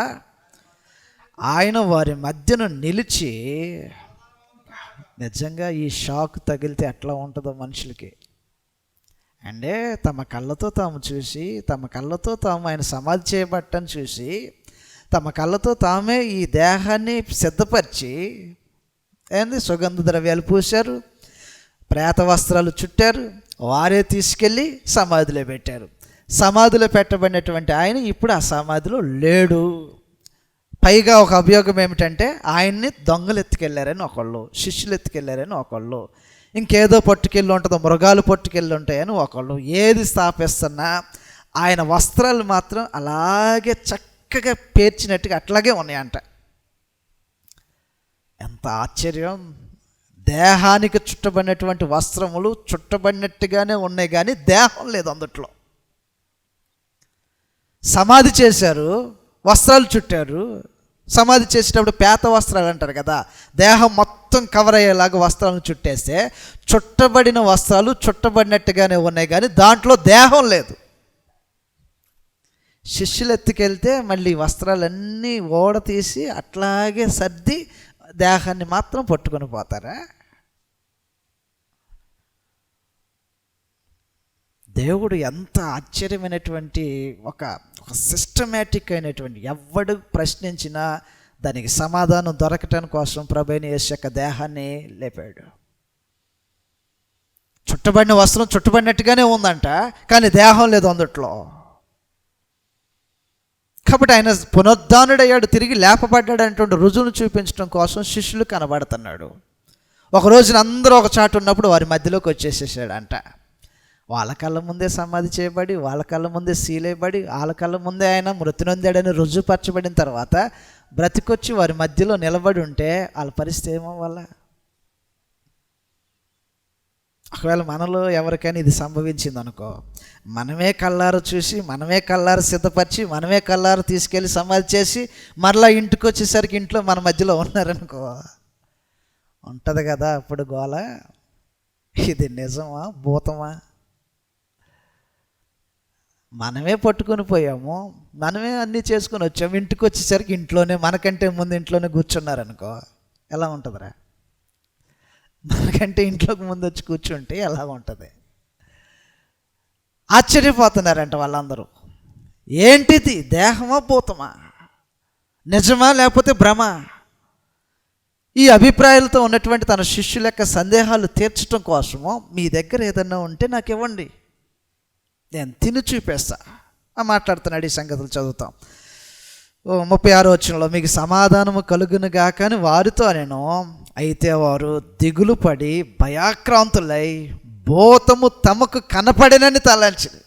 ఆయన వారి మధ్యన నిలిచి, నిజంగా ఈ షాక్ తగిలితే ఎట్లా ఉంటుందో మనుషులకి అంటే, తమ కళ్ళతో తాము ఆయన సమాధి చేయబట్టని చూసి, తమ కళ్ళతో తామే ఈ దేహాన్ని సిద్ధపరిచి సుగంధ ద్రవ్యాలు పూశారు, ప్రేత వస్త్రాలు చుట్టారు, వారే తీసుకెళ్ళి సమాధిలో పెట్టారు. సమాధిలో పెట్టబడినటువంటి ఆయన ఇప్పుడు ఆ సమాధిలో లేడు. పైగా ఒక అభియోగం ఏమిటంటే, ఆయన్ని దొంగలు ఎత్తుకెళ్ళారని ఒకళ్ళు, శిష్యులు ఎత్తుకెళ్ళారని ఒకళ్ళు, ఇంకేదో పట్టుకెళ్ళి ఉంటుందో, మృగాలు పట్టుకెళ్ళి ఉంటాయని ఒకళ్ళు. ఏది స్థాపిస్తున్నా ఆయన వస్త్రాలు మాత్రం అలాగే చక్కగా పేర్చినట్టుగా అట్లాగే ఉన్నాయంట. ఎంత ఆశ్చర్యం! దేహానికి చుట్టబడినటువంటి వస్త్రములు చుట్టబడినట్టుగానే ఉన్నాయి, కానీ దేహం లేదు అందుట్లో. సమాధి చేశారు, వస్త్రాలు చుట్టారు. సమాధి చేసేటప్పుడు పేత వస్త్రాలు అంటారు కదా, దేహం మొత్తం కవర్ అయ్యేలాగా వస్త్రాలను చుట్టేస్తే చుట్టబడిన వస్త్రాలు చుట్టబడినట్టుగానే ఉన్నాయి, కానీ దాంట్లో దేహం లేదు. శిష్యులు ఎత్తుకెళ్తే మళ్ళీ వస్త్రాలన్నీ ఓడ తీసి అట్లాగే సర్ది దేహాన్ని మాత్రం పట్టుకొని పోతారా? దేవుడు ఎంత ఆశ్చర్యమైనటువంటి ఒక సిస్టమేటిక్ అయినటువంటి, ఎవడు ప్రశ్నించినా దానికి సమాధానం దొరకటం కోసం ప్రభువైన యేసు యొక్క దేహాన్ని లేపాడు. చుట్టబడిన వస్త్రం చుట్టబడినట్టుగానే ఉందంట, కానీ దేహం లేదు అందుట్లో. కాబట్టి ఆయన పునరుద్ధానుడయ్యాడు, తిరిగి లేపబడ్డాడు అనేటువంటి రుజువును చూపించడం కోసం శిష్యులు కనబడుతున్నాడు. ఒక రోజున అందరూ ఒక చాటు ఉన్నప్పుడు వారి మధ్యలోకి వచ్చేసేసాడంట. వాళ్ళ కళ్ళ ముందే సమాధి చేయబడి, వాళ్ళ కళ్ళ ముందే సీలేయబడి, వాళ్ళ కళ్ళ ముందే ఆయన మృతి నొందాడని రుజువుపరచబడిన తర్వాత బ్రతికొచ్చి వారి మధ్యలో నిలబడి ఉంటే వాళ్ళ పరిస్థితి ఏమవ్వాలా? ఒకవేళ మనలో ఎవరికైనా ఇది సంభవించింది అనుకో, మనమే కళ్ళారు చూసి, మనమే కళ్ళారు సిద్ధపరిచి, మనమే కళ్ళారు తీసుకెళ్ళి సమాధి చేసి మరలా ఇంటికి వచ్చేసరికి ఇంట్లో మన మధ్యలో ఉన్నారనుకో, ఉంటుంది కదా అప్పుడు గోల. ఇది నిజమా భూతమా? మనమే పట్టుకొని పోయాము, మనమే అన్నీ చేసుకొని వచ్చాము, ఇంటికి వచ్చేసరికి ఇంట్లోనే మనకంటే ముందు ఇంట్లోనే కూర్చున్నారనుకో ఎలా ఉంటుందిరా? మనకంటే ఇంట్లోకి ముందు వచ్చి కూర్చుంటే ఎలా ఉంటుంది? ఆశ్చర్యపోతున్నారంట వాళ్ళందరూ. ఏంటిది, దేహమా భూతమా, నిజమా లేకపోతే భ్రమ? ఈ అభిప్రాయాలతో ఉన్నటువంటి తన శిష్యుల యొక్క సందేహాలు తీర్చడం కోసము మీ దగ్గర ఏదన్నా ఉంటే నాకు ఇవ్వండి, నేను తిని చూపేస్తా మాట్లాడుతున్నాడు. ఈ సంగతులు చదువుతాం. 36వ వచనంలో, మీకు సమాధానము కలుగును గాక అని వారితో నేను, అయితే వారు దిగులు పడి భయాక్రాంతులై భూతము తమకు కనపడినని తలంచింది.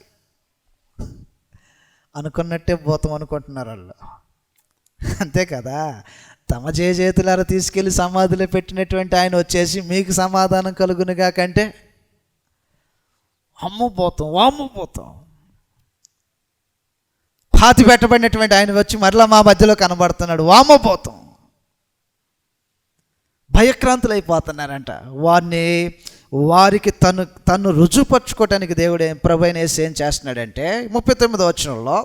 అనుకున్నట్టే భూతం అనుకుంటున్నారు వాళ్ళు, అంతే కదా. తమ చేతులారా తీసుకెళ్ళి సమాధిలో పెట్టినటువంటి ఆయన వచ్చేసి మీకు సమాధానం కలుగునుగా కంటే అమ్మపోతాం వామ్మపోతాం. పాతి పెట్టబడినటువంటి ఆయన వచ్చి మరలా మా మధ్యలో కనబడుతున్నాడు, వామ్మపోతాం. భయక్రాంతులైపోతున్నారంట. వారికి తను రుజువుపరచుకోవటానికి దేవుడు ప్రభువైన యేసు ఏం చేస్తున్నాడంటే 39వ వచనంలో,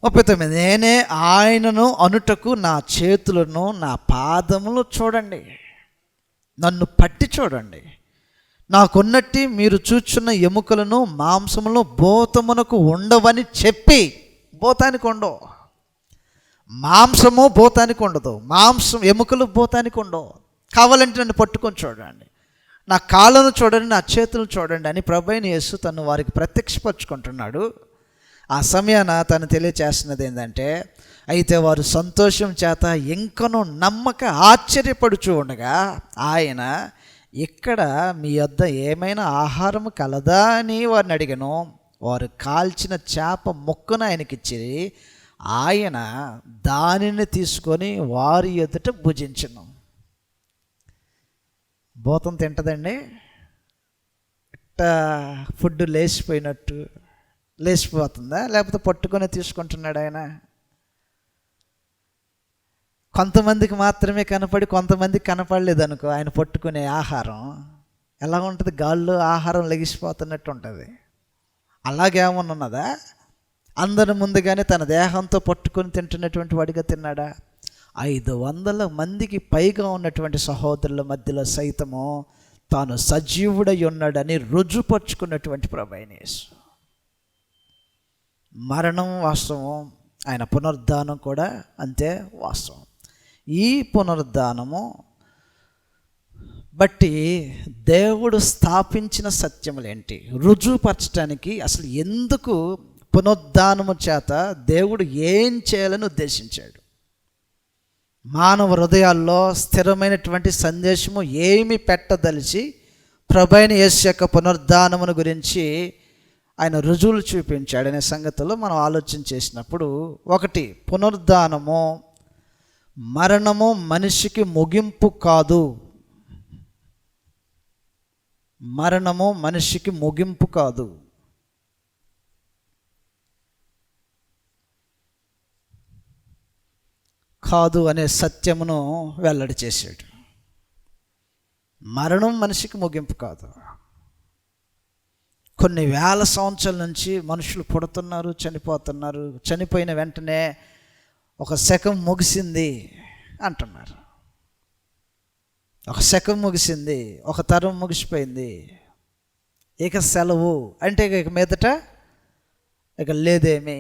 39, నేనే ఆయనను అనుటకు నా చేతులను నా పాదములు చూడండి, నన్ను పట్టి చూడండి, నాకున్నట్టి మీరు చూచున్న ఎముకలను మాంసములను భూతమునకు ఉండవని చెప్పి. భూతానికి ఉండవు, మాంసము భూతానికి ఉండదు, మాంసం ఎముకలు భూతానికి ఉండవు. కావాలంటే నన్ను పట్టుకొని చూడండి, నా కాళ్ళను చూడండి, నా చేతులను చూడండి అని ప్రభువైన యేసు తను వారికి ప్రత్యక్షపరుచుకుంటున్నాడు. ఆ సమయాన తను తెలియచేస్తున్నది ఏంటంటే, అయితే వారు సంతోషం చేత ఇంకనూ నమ్మక ఆశ్చర్యపడుచూ ఉండగా ఆయన, ఇక్కడ మీ వద్ద ఏమైనా ఆహారం కలదా అని వారిని అడిగాను. వారు కాల్చిన చేప ముక్కను ఆయనకిచ్చి ఆయన దానిని తీసుకొని వారి ఎదుట భుజించును. భూతం తింటదండి ఇట్ట ఫుడ్ లేచిపోతుందా, లేకపోతే పట్టుకొని తీసుకుంటున్నాడు ఆయన? కొంతమందికి మాత్రమే కనపడి కొంతమందికి కనపడలేదు అనుకో, ఆయన పట్టుకునే ఆహారం ఎలా ఉంటుంది? గాల్లో ఆహారం లెగిసిపోతున్నట్టు ఉంటుంది. అలాగేమన్నా ఉన్నదా? అందరి ముందుగానే తన దేహంతో పట్టుకొని తింటున్నటువంటి వాడిగా తిన్నాడా? 500 మందికి పైగా ఉన్నటువంటి సహోదరుల మధ్యలో సైతము తాను సజీవుడై ఉన్నాడని రుజువుపరుచుకున్నటువంటి ప్రభువైన యేసు. మరణం వాస్తవం, ఆయన పునరుద్ధానం కూడా అంతే వాస్తవం. ఈ పునరుద్ధానము బట్టి దేవుడు స్థాపించిన సత్యములేంటి రుజువుపరచడానికి, అసలు ఎందుకు పునరుద్ధానము చేత దేవుడు ఏం చేయాలని ఉద్దేశించాడు? మానవ హృదయాల్లో స్థిరమైనటువంటి సందేశము ఏమి పెట్టదలిచి ప్రభువైన యేసు యొక్క పునరుద్ధానమును గురించి ఆయన రుజువులు చూపించాడనే సంగతిలో మనం ఆలోచన చేసినప్పుడు, 1, పునరుద్ధానము మరణము మనిషికి ముగింపు కాదు. మరణము మనిషికి ముగింపు కాదు. అనే సత్యమును వెల్లడి చేశాడు. మరణం మనిషికి ముగింపు కాదు. కొన్ని వేల సంవత్సరాల నుంచి మనుషులు పుడుతున్నారు, చనిపోతున్నారు. చనిపోయిన వెంటనే ఒక శకం ముగిసింది అంటున్నారు. ఒక శకం ముగిసింది, ఒక తరం ముగిసిపోయింది, ఇక సెలవు అంటే ఇక మీదట ఇక లేదేమి.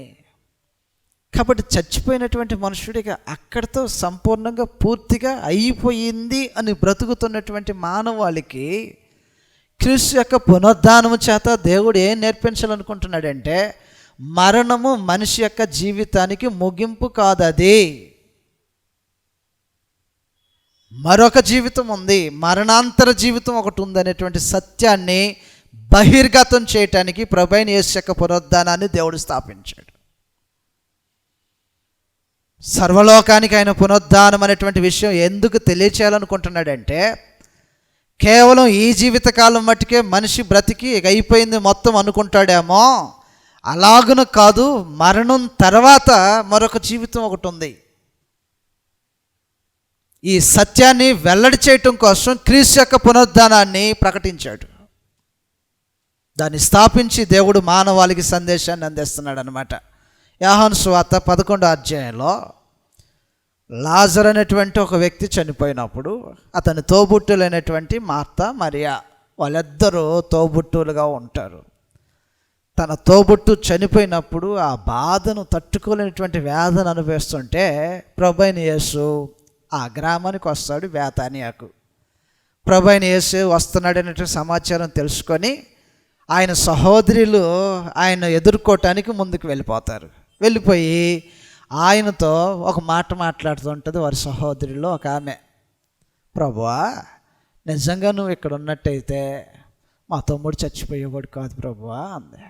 కాబట్టి చచ్చిపోయినటువంటి మనుషుడిగా అక్కడితో సంపూర్ణంగా పూర్తిగా అయిపోయింది అని బ్రతుకుతున్నటువంటి మానవాళికి క్రీస్తు యొక్క పునరుద్ధానము చేత దేవుడు ఏం నేర్పించాలనుకుంటున్నాడంటే, మరణము మనిషి యొక్క జీవితానికి ముగింపు కాదు, అది మరొక జీవితం ఉంది, మరణాంతర జీవితం ఒకటి ఉందనేటువంటి సత్యాన్ని బహిర్గతం చేయటానికి ప్రభువైన యేసు యొక్క పునరుద్ధానాన్ని దేవుడు స్థాపించాడు. సర్వలోకానికి ఆయన పునరుద్ధానం అనేటువంటి విషయం ఎందుకు తెలియచేయాలనుకుంటున్నాడంటే, కేవలం ఈ జీవితకాలం మట్టుకే మనిషి బ్రతికి అయిపోయింది మొత్తం అనుకుంటాడేమో, అలాగున కాదు, మరణం తర్వాత మరొక జీవితం ఒకటి ఉంది. ఈ సత్యాన్ని వెల్లడి చేయటం కోసం క్రీస్తు యొక్క పునరుద్ధానాన్ని ప్రకటించాడు. దాన్ని స్థాపించి దేవుడు మానవాళికి సందేశాన్ని అందిస్తున్నాడు అన్నమాట. యోహాను సువార్త 11వ అధ్యాయంలో లాజరు అనేటువంటి ఒక వ్యక్తి చనిపోయినప్పుడు అతని తోబుట్టులైనటువంటి మార్తా మరియా వాళ్ళిద్దరూ తోబుట్టులుగా ఉంటారు. తన తోబుట్టు చనిపోయినప్పుడు ఆ బాధను తట్టుకోలేనటువంటి వేదన అనుభవిస్తుంటే ప్రభువైన యేసు ఆ గ్రామానికి వస్తాడు, బేతానియాకు. ప్రభువైన యేసు వస్తున్నాడనేటువంటి సమాచారం తెలుసుకొని ఆయన సహోదరులు ఆయన ఎదుర్కోవటానికి ముందుకు వెళ్ళిపోతారు. వెళ్ళిపోయి ఆయనతో ఒక మాట మాట్లాడుతుంటుంది వారి సహోదరుల్లో ఒక ఆమె. ప్రభువా, నిజంగా నువ్వు ఇక్కడ ఉన్నట్టయితే మా తమ్ముడు చచ్చిపోయేవాడు కాదు ప్రభువా అంది.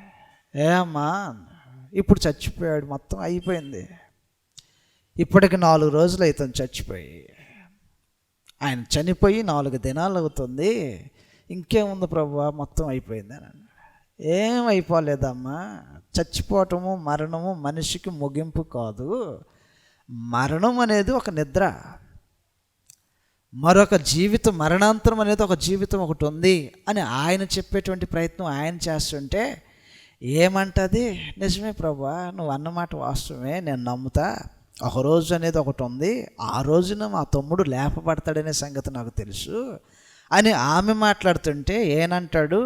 ఏమ్మా, ఇప్పుడు చచ్చిపోయాడు, మొత్తం అయిపోయింది. ఇప్పటికి 4 రోజులు అవుతుంది చచ్చిపోయి. ఆయన చనిపోయి 4 దినాలు అవుతుంది. ఇంకేముంది ప్రభువా, మొత్తం అయిపోయింది అని. ఏం అయిపోలేదమ్మా, చచ్చిపోవటము మరణము మనిషికి ముగింపు కాదు. మరణం అనేది ఒక నిద్ర, మరొక జీవితం, మరణాంతరం అనేది ఒక జీవితం ఒకటి ఉంది అని ఆయన చెప్పేటువంటి ప్రయత్నం ఆయన చేస్తుంటే ఏమంటది, నిజమే ప్రభువా, నువ్వు అన్నమాట వాస్తవమే, నేను నమ్ముతా. ఒక రోజు అనేది ఒకటి ఉంది, ఆ రోజున మా తమ్ముడు లేపబడతాడనే సంగతి నాకు తెలుసు అని ఆమె మాట్లాడుతుంటే ఏనంటాడు,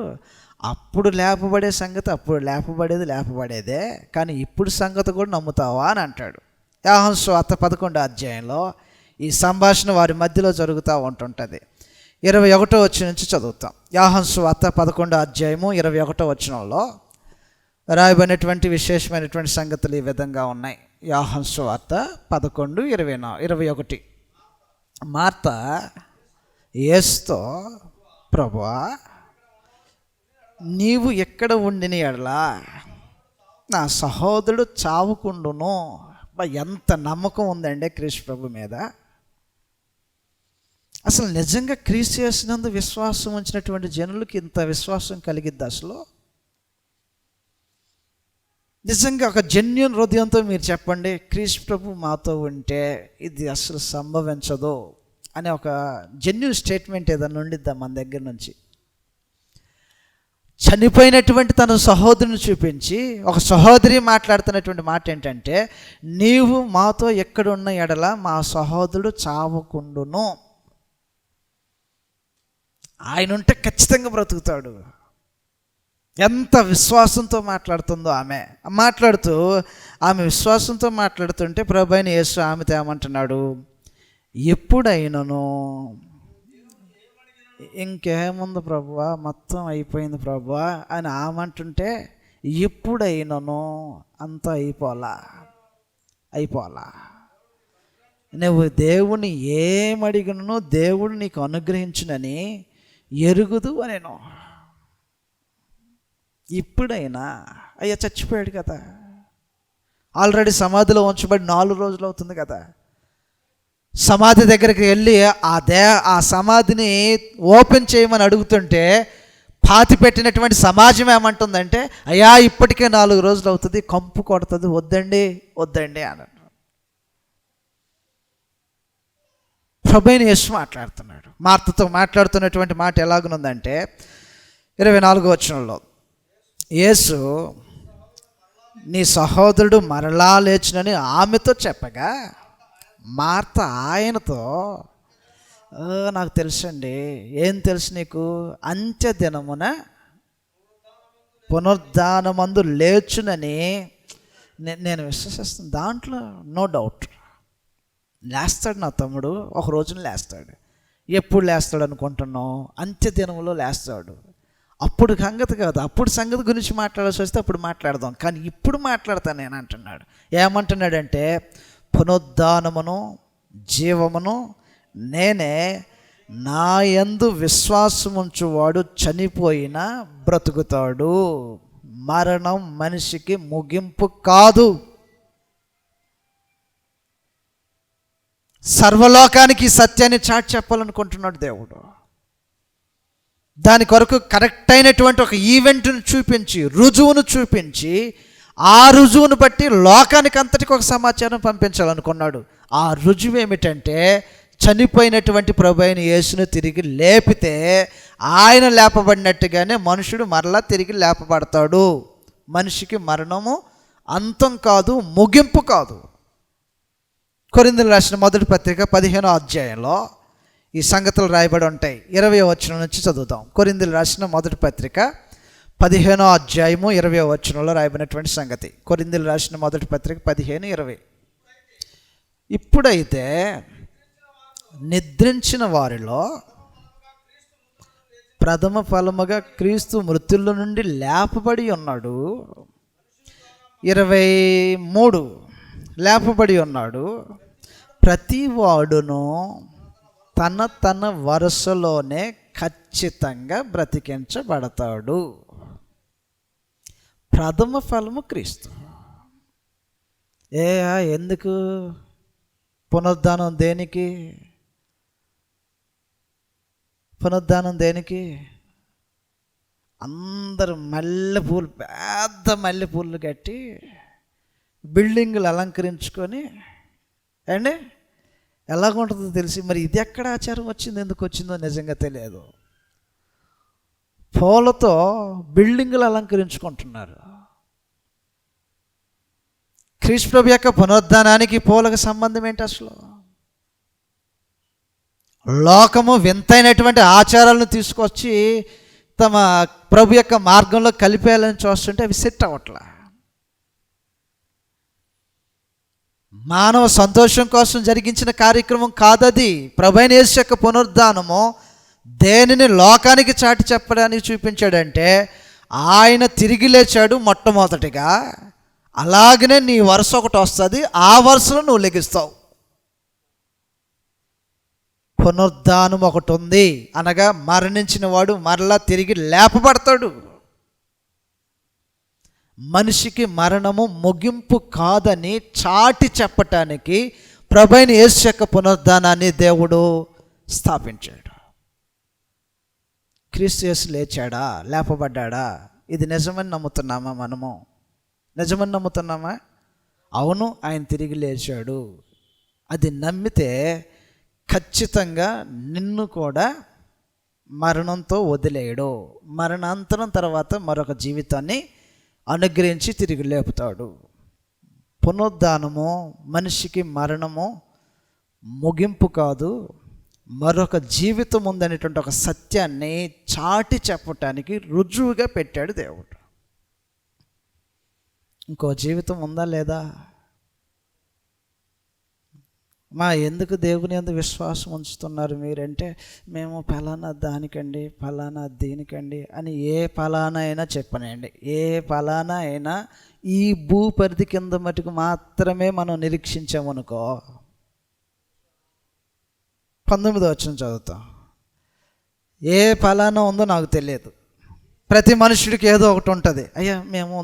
అప్పుడు లేపబడే సంగతి అప్పుడు లేపబడేదే, కానీ ఇప్పుడు సంగతి కూడా నమ్ముతావా అని అంటాడు. యోహాను సువార్త 11వ అధ్యాయంలో ఈ సంభాషణ వారి మధ్యలో జరుగుతూ ఉంటుంటుంది. 21వ వచనం నుంచి చదువుతాం. యోహాను సువార్త 11వ అధ్యాయము 21వ వచనంలో రాయబడినటువంటి విశేషమైనటువంటి సంగతులు ఈ విధంగా ఉన్నాయి. యోహాను సువార్త 11:21. మార్తా యేసుతో, ప్రభువా, నీవు ఎక్కడ ఉండిన ఎడలా నా సహోదరుడు చావుకుండును. ఎంత నమ్మకం ఉందండి క్రీస్తు ప్రభు మీద. అసలు నిజంగా క్రీస్తు యేసునందు విశ్వాసం ఉంచినటువంటి జనులకి ఇంత విశ్వాసం కలిగిద్ది అసలు? నిజంగా ఒక జెన్యూన్ హృదయంతో మీరు చెప్పండి, క్రీస్తు ప్రభు మాతో ఉంటే ఇది అసలు సంభవించదు అనే ఒక జెన్యూన్ స్టేట్మెంట్ ఏదైనా ఉండిద్దా మన దగ్గర నుంచి? చనిపోయినటువంటి తన సహోదరుని చూపించి ఒక సహోదరి మాట్లాడుతున్నటువంటి మాట ఏంటంటే, నీవు మాతో ఎక్కడున్న ఎడల మా సహోదరుడు చావకుండును. ఆయన ఉంటే ఖచ్చితంగా బ్రతుకుతాడు. ఎంత విశ్వాసంతో మాట్లాడుతుందో ఆమె. మాట్లాడుతూ ఆమె విశ్వాసంతో మాట్లాడుతుంటే ప్రభువైన యేసు ఆమెతో ఏమంటున్నాడు, ఎప్పుడైనను, ఇంకేముంది ప్రభువా, మొత్తం అయిపోయింది ప్రభువా అని ఆమంటుంటే, ఎప్పుడైనను అంతా అయిపోలా. నువ్వు దేవుని ఏమడిగినను దేవుడు నీకు అనుగ్రహించునని ఎరుగుదు అనేను. ఇప్పుడైనా, అయ్యా చచ్చిపోయాడు కదా, ఆల్రెడీ సమాధిలో ఉంచబడి 4 రోజులు అవుతుంది కదా. సమాధి దగ్గరికి వెళ్ళి ఆ సమాధిని ఓపెన్ చేయమని అడుగుతుంటే పాతి పెట్టినటువంటి సమాజం ఏమంటుందంటే, అయ్యా ఇప్పటికే 4 రోజులు అవుతుంది, కంపు కొడుతుంది, వద్దండి అన్నాడు. ప్రభువైన యేసు మాట్లాడుతున్నాడు. మార్తతో మాట్లాడుతున్నటువంటి మాట ఎలాగుందంటే 24వ వచనంలో, యేసు నీ సహోదరుడు మరలా లేచునని ఆమెతో చెప్పగా, మార్త ఆయనతో, నాకు తెలుసండి. ఏం తెలుసు నీకు? అంత్య దినమున పునరుద్ధానమందు లేచునని నేను విశ్వసిస్తాను. దాంట్లో నో డౌట్. లేస్తాడు నా తమ్ముడు, ఒక రోజున లేస్తాడు. ఎప్పుడు లేస్తాడు అనుకుంటున్నావు? అంత్య దినంలో లేస్తాడు. అప్పుడు సంగతి కాదు, అప్పుడు సంగతి గురించి మాట్లాడాల్సి వస్తే అప్పుడు మాట్లాడదాం, కానీ ఇప్పుడు మాట్లాడతాను నేను అంటున్నాడు. ఏమంటున్నాడంటే, పునరుద్ధానమును జీవమును నేనే, నా యందు విశ్వాసం ఉంచువాడు చనిపోయినా బ్రతుకుతాడు. మరణం మనిషికి ముగింపు కాదు. సర్వలోకానికి ఈ సత్యాన్ని చాటి చెప్పాలనుకుంటున్నాడు దేవుడు. దాని కొరకు కరెక్ట్ అయినటువంటి ఒక ఈవెంట్ను చూపించి, రుజువును చూపించి, ఆ రుజువును బట్టి లోకానికి అంతటికి ఒక సమాచారం పంపించాలనుకున్నాడు. ఆ రుజువు ఏమిటంటే, చనిపోయినటువంటి ప్రభు అయిన యేసును తిరిగి లేపితే ఆయన లేపబడినట్టుగానే మనుషుడు మరలా తిరిగి లేపబడతాడు. మనిషికి మరణము అంతం కాదు, ముగింపు కాదు. కొరింథీయులకు రాసిన మొదటి పత్రిక 15వ అధ్యాయంలో ఈ సంగతులు రాయబడి ఉంటాయి. 20వ వచనం నుంచి చదువుతాం. కొరింథీయులకు రాసిన మొదటి పత్రిక 15వ అధ్యాయము 20వ వచనంలో రాయబడినటువంటి సంగతి. కొరింథీయులకు రాసిన మొదటి పత్రిక 15:20. ఇప్పుడైతే నిద్రించిన వారిలో ప్రథమ ఫలముగా క్రీస్తు మృతుల నుండి లేపబడి ఉన్నాడు. 23 లేపబడి ఉన్నాడు. ప్రతి వాడును తన తన వరుసలోనే ఖచ్చితంగా బ్రతికించబడతాడు. ప్రథమ ఫలము క్రీస్తు. ఎందుకు పునరుద్ధానం? దేనికి పునరుద్ధానం? దేనికి? అందరూ మల్లెపూలు, పెద్ద మల్లెపూలు కట్టి బిల్డింగులు అలంకరించుకొని అండి ఎలాగుంటుందో తెలిసి, మరి ఇది ఎక్కడ ఆచారం వచ్చింది, ఎందుకు వచ్చిందో నిజంగా తెలియదు. పూలతో బిల్డింగులు అలంకరించుకుంటున్నారు. క్రీస్తు ప్రభు యొక్క పునరుద్ధానానికి పూలకు సంబంధం ఏంటి అసలు? లోకము వింతైనటువంటి ఆచారాలను తీసుకొచ్చి తమ ప్రభు యొక్క మార్గంలో కలిపేయాలని చూస్తుంటే అవి సెట్ అవ్వట్లా. మానవ సంతోషం కోసం జరిగించిన కార్యక్రమం కాదది. ప్రభువైన యేసు యొక్క పునరుద్ధానము దేనిని లోకానికి చాటి చెప్పడానికి చూపించాడంటే, ఆయన తిరిగి లేచాడు మొట్టమొదటిగా. అలాగనే నీ వరుస ఒకటి వస్తుంది, ఆ వరుసలో నువ్వు లెగిస్తావు. పునరుద్ధానం ఒకటి ఉంది, అనగా మరణించిన వాడు మరలా తిరిగి లేపబడతాడు. మనిషికి మరణము ముగింపు కాదని చాటి చెప్పటానికి ప్రభువైన యేసు యొక్క పునరుద్ధానాన్ని దేవుడు స్థాపించాడు. క్రీస్తు యేసు లేచాడా, లేపబడ్డా? ఇది నిజమని నమ్ముతున్నామా? మనము నిజమని నమ్ముతున్నామా? అవును, ఆయన తిరిగి లేచాడు. అది నమ్మితే ఖచ్చితంగా నిన్ను కూడా మరణంతో వదిలేయడు. మరణాంతరం తర్వాత మరొక జీవితాన్ని అనుగ్రహించి తిరిగి లేపుతాడు. పునరుద్ధానము మనిషికి మరణము ముగింపు కాదు, మరొక జీవితం ఉందనేటువంటి ఒక సత్యాన్ని చాటి చెప్పటానికి రుజువుగా పెట్టాడు దేవుడు. ఇంకో జీవితం ఉందా లేదా? ఎందుకు దేవుని యందు విశ్వాసం ఉంచుతున్నారు మీరంటే, మేము ఫలానా దానికండి, ఫలానా దీనికండి అని ఏ ఫలానా అయినా చెప్పనండి. ఏ ఫలానా అయినా ఈ భూపరిధి కింద మటుకు మాత్రమే మనం నిరీక్షించామనుకో. 19వ వచనం చదువుతాం. ఏ ఫలానా ఉందో నాకు తెలియదు. ప్రతి మనుషుడికి ఏదో ఒకటి ఉంటుంది. అయ్యా మేము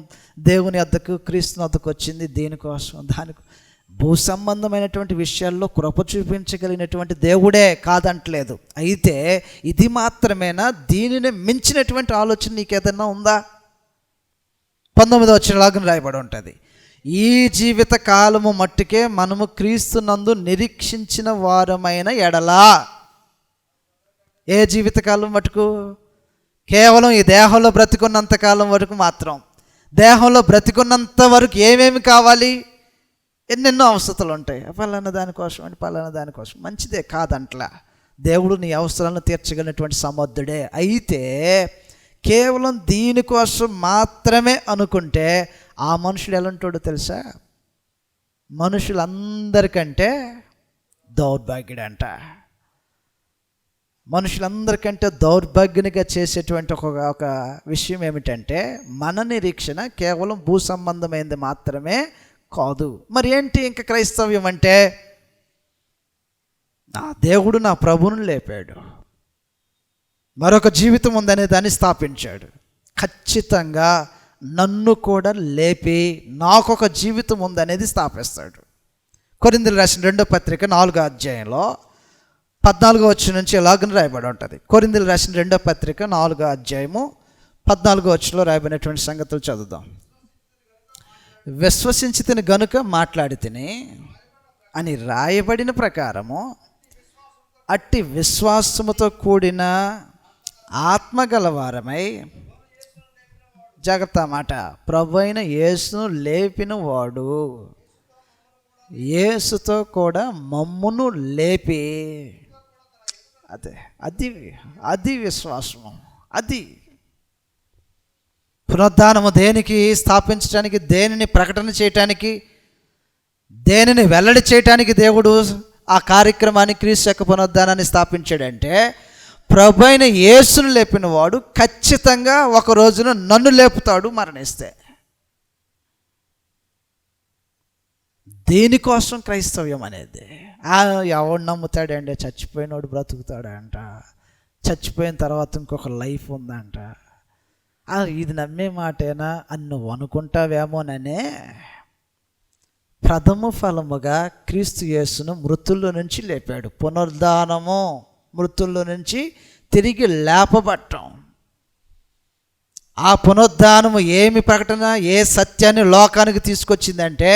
దేవుని వద్దకు, క్రీస్తు వద్దకు వచ్చింది దీనికోసం, దానికి. భూ సంబంధమైనటువంటి విషయాల్లో కృప చూపించగలిగినటువంటి దేవుడే కాదంటలేదు. అయితే ఇది మాత్రమేనా? దీనిని మించినటువంటి ఆలోచన నీకేదన్నా ఉందా? 19వ వచనంలాగా రాయబడి ఉంటుంది. ఈ జీవిత కాలము మట్టుకే మనము క్రీస్తునందు నిరీక్షించిన వారమైన ఎడలా. ఏ జీవితకాలం మటుకు? కేవలం ఈ దేహంలో బ్రతికున్నంత కాలం వరకు మాత్రం. దేహంలో బ్రతికున్నంత వరకు ఏమేమి కావాలి? ఎన్నెన్నో అవసరాలు ఉంటాయి. పలానా దానికోసం అని, పలానా దానికోసం. మంచిదే, కాదంట్లా. దేవుడు నీ అవసరాలను తీర్చగలిగినటువంటి సమర్థుడే. అయితే కేవలం దీనికోసం మాత్రమే అనుకుంటే ఆ మనుషుడు ఎలా ఉంటాడో తెలుసా? మనుషులందరికంటే దౌర్భాగ్యుడంట. మనుషులందరికంటే దౌర్భాగ్యునిగా చేసేటువంటి ఒక విషయం ఏమిటంటే, మన నిరీక్షణ కేవలం భూ సంబంధమైనది మాత్రమే కాదు. మరి ఏంటి ఇంకా క్రైస్తవ్యం అంటే? నా దేవుడు నా ప్రభువును లేపాడు, మరొక జీవితం ఉందనే దాన్ని స్థాపించాడు. ఖచ్చితంగా నన్ను కూడా లేపి నాకొక జీవితం ఉందనేది స్థాపిస్తాడు. కొరింథీయులు రాసిన 2వ పత్రిక 4వ అధ్యాయంలో 14వ వచనం నుంచి ఎలాగని రాయబడి ఉంటుంది. కొరింథీయులు రాసిన 2వ పత్రిక 4వ అధ్యాయము 14వ వచనంలో రాయబడినటువంటి సంగతులు చదువుదాం. విశ్వసించి తిని గనుక మాట్లాడి తిని అని రాయబడిన ప్రకారము అట్టి విశ్వాసముతో కూడిన ఆత్మగలవారమై, జాగ్రత్త మాట, ప్రభువైన యేసును లేపిన వాడు యేసుతో కూడా మమ్మును లేపి, అది విశ్వాసము. అది పునరుద్ధానము దేనికి స్థాపించడానికి, దేనిని ప్రకటన చేయటానికి, దేనిని వెల్లడి చేయటానికి దేవుడు ఆ కార్యక్రమాన్ని, క్రీస్తు యొక్క పునరుద్ధానాన్ని స్థాపించాడంటే, ప్రభువైన యేసును లేపిన వాడు ఖచ్చితంగా ఒక రోజున నన్ను లేపుతాడు మరణిస్తే. దీనికోసం క్రైస్తవ్యం అనేది. ఎవడు నమ్ముతాడండి? చచ్చిపోయినోడు బ్రతుకుతాడంట, చచ్చిపోయిన తర్వాత ఇంకొక లైఫ్ ఉందంట. ఇది నమ్మే మాటేనా అని నువ్వు అనుకుంటావేమోననే ప్రథమ ఫలముగా క్రీస్తు యేసును మృతుల్లో నుంచి లేపాడు. పునరుద్ధానము, మృతుల్లో నుంచి తిరిగి లేపబట్టం. ఆ పునరుద్ధానము ఏమి ప్రకటన, ఏ సత్యాన్ని లోకానికి తీసుకొచ్చిందంటే,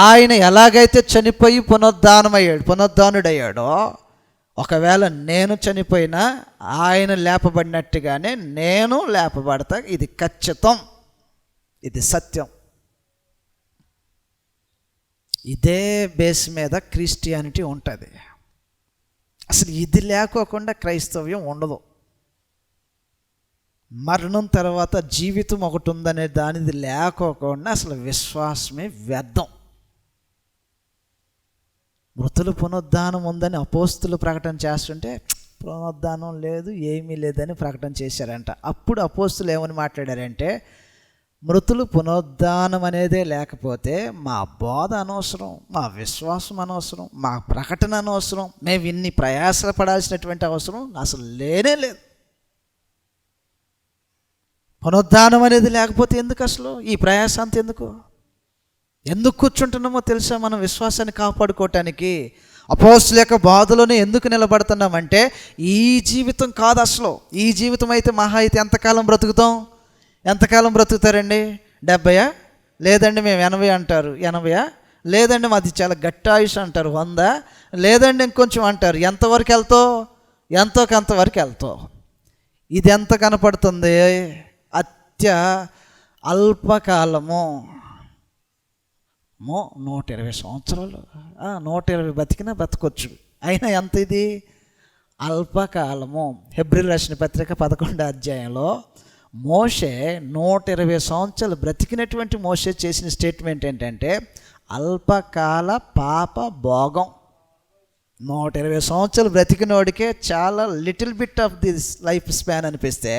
ఆయన ఎలాగైతే చనిపోయి పునరుద్ధానుడయ్యాడో, ఒకవేళ నేను చనిపోయినా ఆయన లేపబడినట్టుగానే నేను లేపబడతా. ఇది ఖచ్చితం, ఇది సత్యం. ఇదే బేస్ మీద క్రిస్టియానిటీ ఉంటుంది. అసలు ఇది లేకోకుండా క్రైస్తవ్యం ఉండదు. మరణం తర్వాత జీవితం ఒకటి ఉందనే దానిది లేకోకుండా అసలు విశ్వాసమే వ్యర్థం. మృతుల పునరుద్ధానం ఉందని అపోస్తులు ప్రకటన చేస్తుంటే పునరుద్ధానం లేదు, ఏమీ లేదని ప్రకటన చేశారంట. అప్పుడు అపోస్తులు ఏమని మాట్లాడారంటే, మృతులు పునరుద్ధానం అనేదే లేకపోతే మా బోధ అనవసరం, మా విశ్వాసం అనవసరం, మా ప్రకటన అనవసరం, మేము ఇన్ని ప్రయాసలు పడాల్సినటువంటి అవసరం అసలు లేనే లేదు. పునరుద్ధానం అనేది లేకపోతే ఎందుకు అసలు ఈ ప్రయాస అంత? ఎందుకు కూర్చుంటున్నామో తెలుసా? మనం విశ్వాసాన్ని కాపాడుకోవటానికి. అపోస్తుల యొక్క బాధలోనే ఎందుకు నిలబడుతున్నామంటే, ఈ జీవితం కాదు అసలు. ఈ జీవితం అయితే మహా అయితే ఎంతకాలం బ్రతుకుతాం? ఎంతకాలం బ్రతుకుతారండి? 70 లేదండి మేము 80 అంటారు. 80 లేదండి మాది చాలా గట్టి ఆయుష్ అంటారు. 100 లేదండి ఇంకొంచెం అంటారు. ఎంతవరకు వెళ్తావు? ఎంతో కొంతవరకు వెళ్తావు. ఇది ఎంత కనపడుతుంది? అల్పకాలము. 120 సంవత్సరాలు, 120 బతికినా బతకొచ్చు. అయినా ఎంత ఇది? అల్పకాలము. హెబ్రీయులకు రాసిన పత్రిక 11వ అధ్యాయంలో మోషే 120 సంవత్సరాలు బ్రతికినటువంటి మోషే చేసిన స్టేట్మెంట్ ఏంటంటే, అల్పకాల పాప భోగం. 120 సంవత్సరాలు బ్రతికినోడికే చాలా little bit of this life span అనిపిస్తే,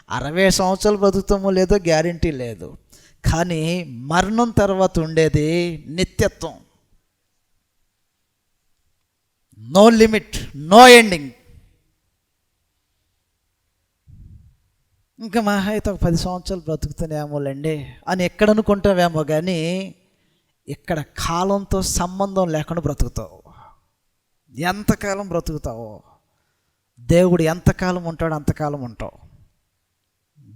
60 సంవత్సరాలు బ్రతుకుతామో లేదో గ్యారంటీ లేదు. కానీ మరణం తర్వాత ఉండేది నిత్యత్వం. No limit, no ending. ఇంకా మహా అయితే ఒక 10 సంవత్సరాలు బ్రతుకుతానేమోలేండి అని ఎక్కడ అనుకుంటావేమో, కానీ ఇక్కడ కాలంతో సంబంధం లేకుండా బ్రతుకుతావు. ఎంతకాలం బ్రతుకుతావో, దేవుడు ఎంతకాలం ఉంటాడు అంతకాలం ఉంటావు.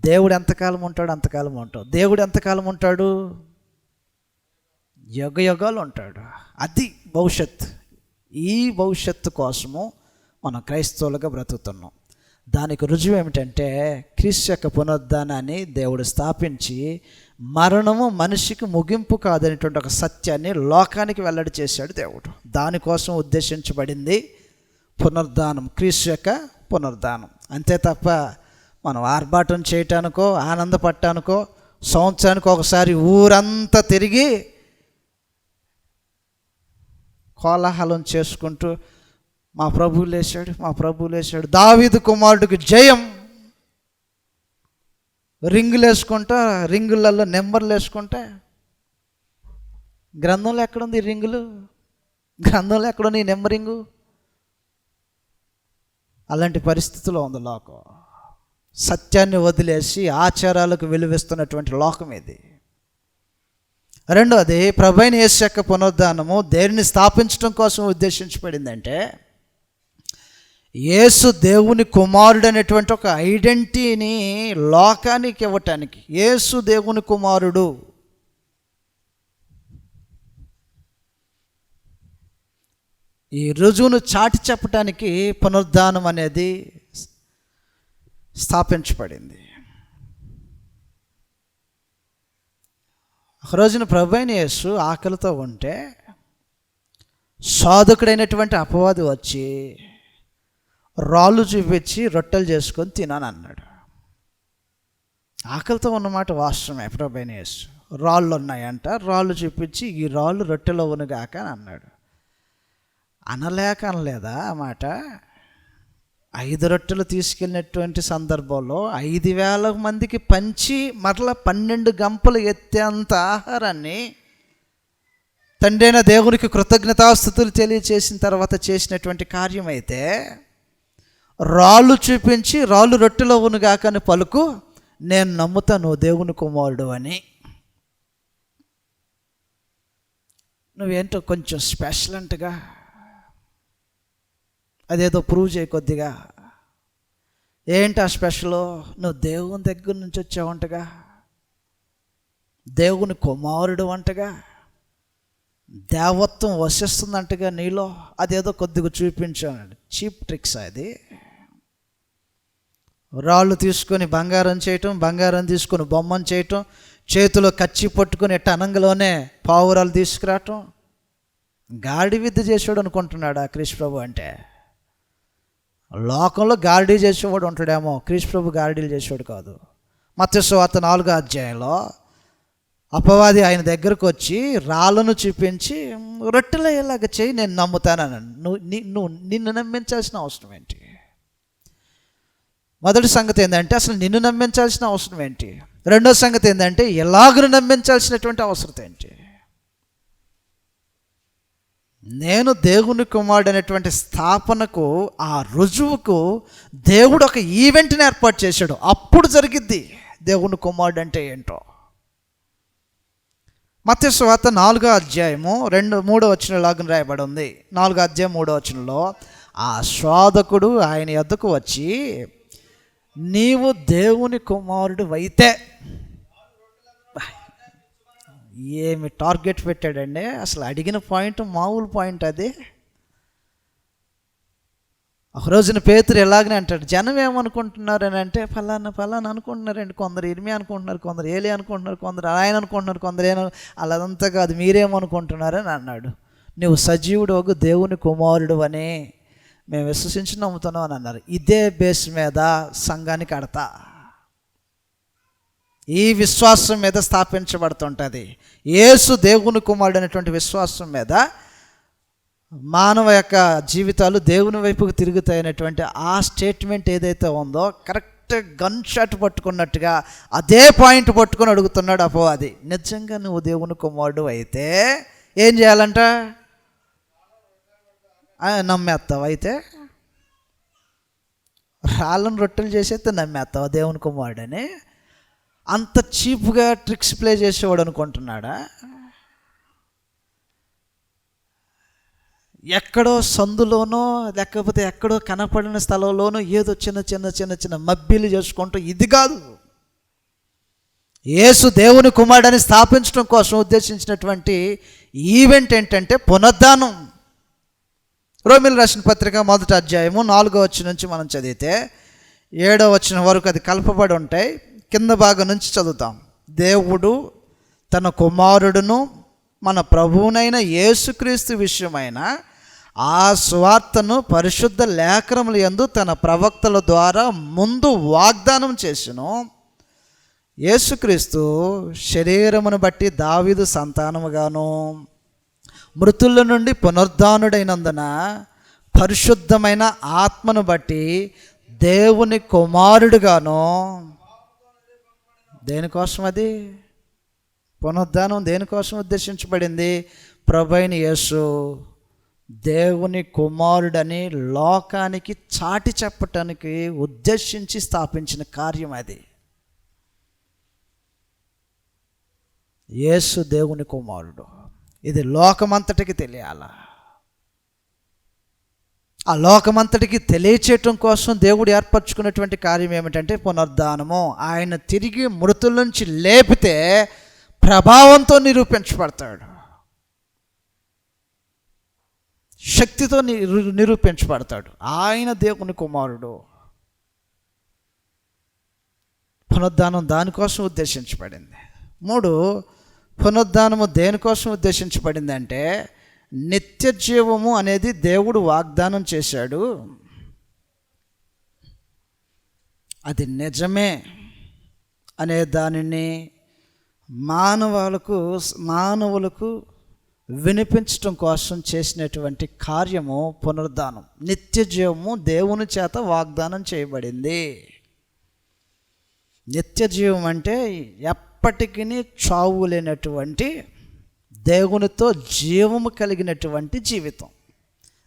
దేవుడు ఎంతకాలం ఉంటాడు అంతకాలం ఉంటావు. దేవుడు ఎంతకాలం ఉంటాడు? యుగ యుగాలు ఉంటాడు. అది భవిష్యత్. ఈ భవిష్యత్తు కోసము మనం క్రైస్తవులుగా బ్రతుకుతున్నాం. దానికి రుజువు ఏమిటంటే, క్రీస్తు యొక్క పునరుద్ధానాన్ని దేవుడు స్థాపించి, మరణము మనిషికి ముగింపు కాదనేటువంటి ఒక సత్యాన్ని లోకానికి వెల్లడి చేశాడు దేవుడు. దానికోసం ఉద్దేశించబడింది పునరుద్ధానం, క్రీస్తు యొక్క పునరుద్ధానం. అంతే తప్ప మనం ఆర్భాటం చేయటానికో ఆనందపడటానికో సంవత్సరానికి ఒకసారి ఊరంతా తిరిగి కోలాహలం చేసుకుంటూ మా ప్రభువు లేచాడు, మా ప్రభువు లేచాడు, దావీదు కుమారుడికి జయం, రింగులు వేసుకుంటా, రింగులలో నెంబర్లు వేసుకుంటా. గ్రంథంలో ఎక్కడుంది ఈ రింగులు? గ్రంథంలో ఎక్కడుంది ఈ నెంబరింగు? అలాంటి పరిస్థితిలో ఉంది లోకం. సత్యాన్ని వదిలేసి ఆచారాలకు విలువిస్తున్నటువంటి లోకం ఇది. రెండోది, ప్రభువైన యేసు యొక్క పునరుద్ధానము దేనిని స్థాపించడం కోసం ఉద్దేశించబడిందంటే, యేసు దేవుని కుమారుడు అనేటువంటి ఒక ఐడెంటిటీని లోకానికి ఇవ్వటానికి. యేసు దేవుని కుమారుడు, ఈ రుజువును చాటి చెప్పటానికి పునరుద్ధానం అనేది స్థాపించబడింది. ఒక రోజున ప్రభువైన యేసు ఆకలితో ఉంటే సాధకుడైనటువంటి అపవాది వచ్చి రాళ్ళు చూపించి రొట్టెలు చేసుకొని తినాను అన్నాడు. ఆకలితో ఉన్నమాట వాస్తవమే. ప్రభువైన యేసు రాళ్ళు ఉన్నాయంట, రాళ్ళు చూపించి ఈ రాళ్ళు రొట్టెలో ఉన్నగాక అని అన్నాడు. అనలేదా ఆ మాట? 5 రొట్టెలు తీసుకెళ్ళినటువంటి సందర్భంలో 5,000 మందికి పంచి మరలా 12 గంపలు ఎత్తేంత ఆహారాన్ని తండ్రి అయిన దేవునికి కృతజ్ఞతాస్తుతులు తెలియచేసిన తర్వాత చేసినటువంటి కార్యం అయితే, రాళ్ళు చూపించి రాళ్ళు రొట్టెలో ఉన్నగాకని పలుకు, నేను నమ్ముతా నువ్వు దేవుని కుమారుడు అని. నువ్వేంటో కొంచెం స్పెషల్ అంటగా, అదేదో ప్రూవ్ చేయ కొద్దిగా. ఏంటి ఆ స్పెషల్? నువ్వు దేవుని దగ్గర నుంచి వచ్చావంటగా, దేవుని కుమారుడు అంటగా, దేవత్వం వసిస్తుందంటగా నీలో. అదేదో కొద్దిగా చూపించాను. చీప్ ట్రిక్స్ అది. రాళ్ళు తీసుకొని బంగారం చేయటం, బంగారం తీసుకొని బొమ్మను చేయటం, చేతిలో కచ్చి పట్టుకొని ఎట్ట అనంగలోనే పావురాలు తీసుకురావటం. గాడి విద్య చేసాడు అనుకుంటున్నాడు ఆ క్రీస్తు ప్రభు అంటే. లోకంలో గారడీ చేసేవాడు ఉంటాడేమో, క్రీస్తు ప్రభు గారడీలు చేసేవాడు కాదు. మత్తయి సువార్త 4వ అధ్యాయంలో అపవాది ఆయన దగ్గరకు వచ్చి రాళ్ళను చూపించి రొట్టెలు అయ్యేలాగా చేయి, నేను నమ్ముతానన్నాడు. నువ్వు నిన్ను నమ్మించాల్సిన అవసరం ఏంటి? మొదటి సంగతి ఏంటంటే అసలు నిన్ను నమ్మించాల్సిన అవసరం ఏంటి? రెండో సంగతి ఏంటంటే ఎలాగను నమ్మించాల్సినటువంటి అవసరం ఏంటి? నేను దేవుని కుమారుడు అనేటువంటి స్థాపనకు, ఆ రుజువుకు దేవుడు ఒక ఈవెంట్ని ఏర్పాటు చేశాడు. అప్పుడు జరిగిద్ది దేవుని కుమారుడు అంటే ఏంటో. మత్తయి సువార్త 4వ అధ్యాయము 2-3 వచనంలాగా రాయబడి ఉంది. 4వ అధ్యాయం 3వ వచనంలో, ఆ శోధకుడు ఆయన యొద్దకు వచ్చి, నీవు దేవుని కుమారుడు అయితే, ఏమి టార్గెట్ పెట్టాడండి అసలు. అడిగిన పాయింట్ మామూలు పాయింట్ అది. ఒక రోజున పేతురు ఎలాగనే అంటాడు, జనం ఏమనుకుంటున్నారు అని అంటే, ఫలానా అనుకుంటున్నారండి. కొందరు ఇర్మియా అనుకుంటున్నారు, కొందరు ఏలి అనుకుంటున్నారు, కొందరు ఆయన అనుకుంటున్నారు, కొందరు అలాదంతా కాదు, మీరేమనుకుంటున్నారని అన్నాడు. నువ్వు సజీవుడు ఒక దేవుని కుమారుడు అని మేము విశ్వసించి నమ్ముతున్నాం అని అన్నారు. ఇదే బేస్ మీద సంఘాన్ని కడతా, ఈ విశ్వాసం మీద స్థాపించబడుతుంటుంది. యేసు దేవుని కుమారుడు అనేటువంటి విశ్వాసం మీద మానవ యొక్క జీవితాలు దేవుని వైపుకు తిరుగుతాయనేటువంటి ఆ స్టేట్మెంట్ ఏదైతే ఉందో, కరెక్ట్ గన్ షాట్ పట్టుకున్నట్టుగా అదే పాయింట్ పట్టుకొని అడుగుతున్నాడు అపవాది. నిజంగా నువ్వు దేవుని కుమారుడు అయితే ఏం చేయాలంట? నమ్మేస్తావు. అయితే రాళ్ళను రొట్టెలు చేసేస్తే నమ్మేస్తావు దేవుని కుమారుడని? అంత చీప్గా ట్రిక్స్ ప్లే చేసేవాడు అనుకుంటున్నాడా? ఎక్కడో సందులోనో లేకపోతే ఎక్కడో కనపడిన స్థలంలోనో ఏదో చిన్న మబ్బీలు చేసుకుంటూ, ఇది కాదు. యేసు దేవుని కుమారుడని స్థాపించడం కోసం ఉద్దేశించినటువంటి ఈవెంట్ ఏంటంటే పునరుద్ధానం. రోమీయులకు రాసిన పత్రిక 1వ అధ్యాయము 4వ వచనం నుంచి మనం చదివితే 7వ వచనం వరకు అది కలపబడి ఉంటాయి. కింద భాగం నుంచి చదువుతాం. దేవుడు తన కుమారుడును మన ప్రభువునైన యేసుక్రీస్తు విషయమైన ఆ సువార్తను పరిశుద్ధ లేఖనముల యందు తన ప్రవక్తల ద్వారా ముందు వాగ్దానం చేసెను. యేసుక్రీస్తు శరీరమును బట్టి దావీదు సంతానముగాను, మృతుల నుండి పునరుద్ధానుడైనందున పరిశుద్ధమైన ఆత్మను బట్టి దేవుని కుమారుడుగాను. దేనికోసం అది పునరుద్ధానం? దేనికోసం ఉద్దేశించబడింది? ప్రభువైన యేసు దేవుని కుమారుడని లోకానికి చాటి చెప్పటానికి ఉద్దేశించి స్థాపించిన కార్యం అది. యేసు దేవుని కుమారుడు, ఇది లోకమంతటికి తెలియాల. ఆ లోకమంతటికి తెలియచేయటం కోసం దేవుడు ఏర్పరచుకున్నటువంటి కార్యం ఏమిటంటే పునరుద్ధానము. ఆయన తిరిగి మృతుల నుంచి లేపితే ప్రభావంతో నిరూపించబడతాడు, శక్తితో నిరూపించబడతాడు. ఆయన దేవుని కుమారుడు. పునరుద్ధానం దానికోసం ఉద్దేశించబడింది. 3, పునరుద్ధానము దేనికోసం ఉద్దేశించబడింది అంటే నిత్య జీవము అనేది దేవుడు వాగ్దానం చేశాడు, అది నిజమే అనే దానిని మానవులకు వినిపించటం కోసం చేసినటువంటి కార్యము పునరుద్ధానం. నిత్య జీవము దేవుని చేత వాగ్దానం చేయబడింది. నిత్య జీవం అంటే ఎప్పటికీ చావు లేనటువంటి, దేవునితో జీవము కలిగినటువంటి జీవితం.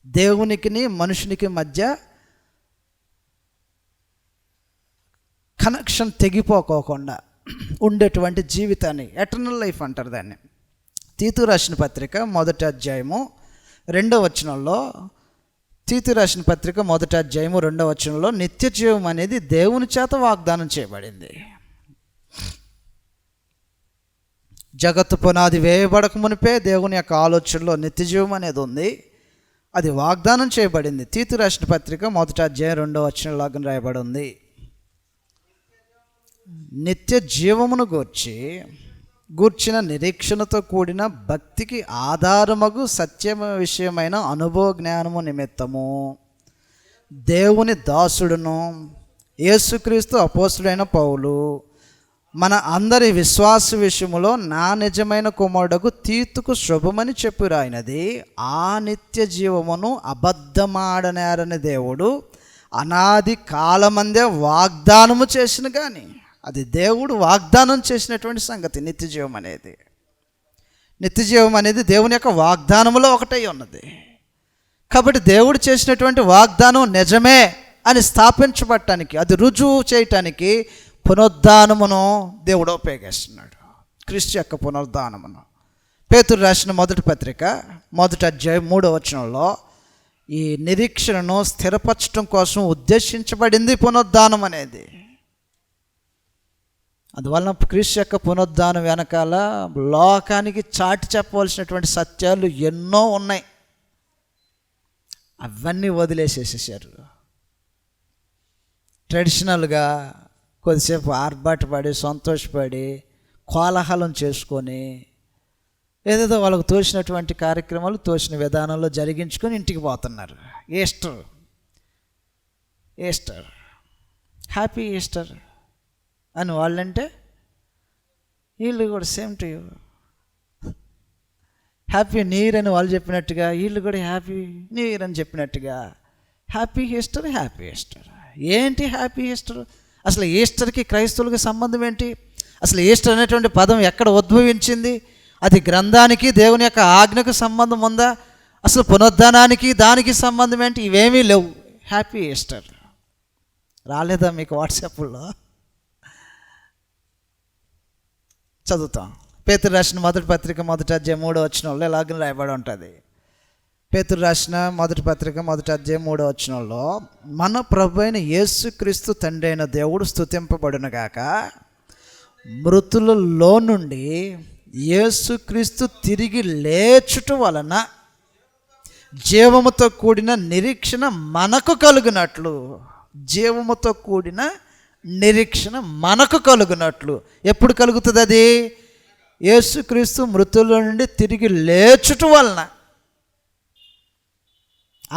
దేవునికి మనుషునికి మధ్య కనెక్షన్ తెగిపోకోకుండా ఉండేటువంటి జీవితాన్ని ఎటర్నల్ లైఫ్ అంటారు దాన్ని. తీతు రాసిన పత్రిక 1వ అధ్యాయము 2వ వచనంలో, తీతు రాసిన పత్రిక 1వ అధ్యాయము 2వ వచనంలో నిత్య జీవం అనేది దేవుని చేత వాగ్దానం చేయబడింది. జగత్తు పునాది వేయబడక మునిపే దేవుని యొక్క ఆలోచనలో నిత్య జీవం అనేది ఉంది, అది వాగ్దానం చేయబడింది. తీతు రాసిన పత్రిక 1వ అధ్యాయం 2వ వచనంలాగా రాయబడి ఉంది. నిత్య జీవమును గూర్చిన నిరీక్షణతో కూడిన భక్తికి ఆధారమగు సత్యమ విషయమైన అనుభవ జ్ఞానము నిమిత్తము దేవుని దాసుడును యేసుక్రీస్తు అపోస్తుడైన పౌలు మన అందరి విశ్వాస విషయములో నా నిజమైన కుమారుడకు తీతుకు శుభమని చెప్పి రాయినది, ఆ నిత్య జీవమును అబద్ధమాడనేరని దేవుడు అనాది కాలమందే వాగ్దానము చేసిన కానీ, అది దేవుడు వాగ్దానం చేసినటువంటి సంగతి. నిత్య జీవం అనేది, నిత్య జీవం అనేది దేవుని యొక్క వాగ్దానములో ఒకటై ఉన్నది. కాబట్టి దేవుడు చేసినటువంటి వాగ్దానం నిజమే అని స్థాపించబడటానికి, అది రుజువు చేయటానికి పునరుద్ధానమును దేవుడు ఉపయోగిస్తున్నాడు. క్రీస్తు యొక్క పునరుద్ధానమును. పేతురు రాసిన 1వ పత్రిక 1వ అధ్యాయం 3వ వచనంలో ఈ నిరీక్షణను స్థిరపరచడం కోసం ఉద్దేశించబడింది పునరుద్ధానం అనేది. అందువలన క్రీస్తు యొక్క పునరుద్ధానం వెనకాల లోకానికి చాటి చెప్పవలసినటువంటి సత్యాలు ఎన్నో ఉన్నాయి. అవన్నీ వదిలేసేసేసారు. ట్రెడిషనల్గా కొద్దిసేపు ఆర్భాటపడి సంతోషపడి కోలాహలం చేసుకొని ఏదేదో వాళ్ళకు తోచినటువంటి కార్యక్రమాలు తోచిన విధానంలో జరిగించుకొని ఇంటికి పోతున్నారు. ఈస్టర్ హ్యాపీ ఈస్టర్ అని వాళ్ళంటే వీళ్ళు కూడా same to you. Happy new year అని వాళ్ళు చెప్పినట్టుగా వీళ్ళు కూడా హ్యాపీ న్యూ ఇయర్ అని చెప్పినట్టుగా హ్యాపీ ఈస్టర్. ఏంటి హ్యాపీ ఈస్టర్? అసలు ఈస్టర్కి క్రైస్తవులకి సంబంధం ఏంటి? అసలు ఈస్టర్ అనేటువంటి పదం ఎక్కడ ఉద్భవించింది? అది గ్రంథానికి దేవుని యొక్క ఆజ్ఞకు సంబంధం ఉందా? అసలు పునరుద్ధానానికి దానికి సంబంధం ఏంటి? ఇవేమీ లేవు. హ్యాపీ ఈస్టర్ రాలేదా మీకు వాట్సాప్లో? చదువుతాం. పేతురు రాసిన 1వ పత్రిక 1వ అధ్యాయం 3వ వచనంలో ఇలాగ రాయబడి ఉంటుంది. పేతురు రాసిన 1వ పత్రిక 1వ అధ్యాయం 3వ వచనంలో, మన ప్రభు అయిన యేసుక్రీస్తు తండ్రి అయిన దేవుడు స్తుతింపబడునుగాక, మృతులలో నుండి యేసుక్రీస్తు తిరిగి లేచుట వలన జీవముతో కూడిన నిరీక్షణ మనకు కలుగునట్లు, జీవముతో కూడిన నిరీక్షణ మనకు కలుగునట్లు. ఎప్పుడు కలుగుతుంది అది? యేసుక్రీస్తు మృతుల నుండి తిరిగి లేచుట వలన,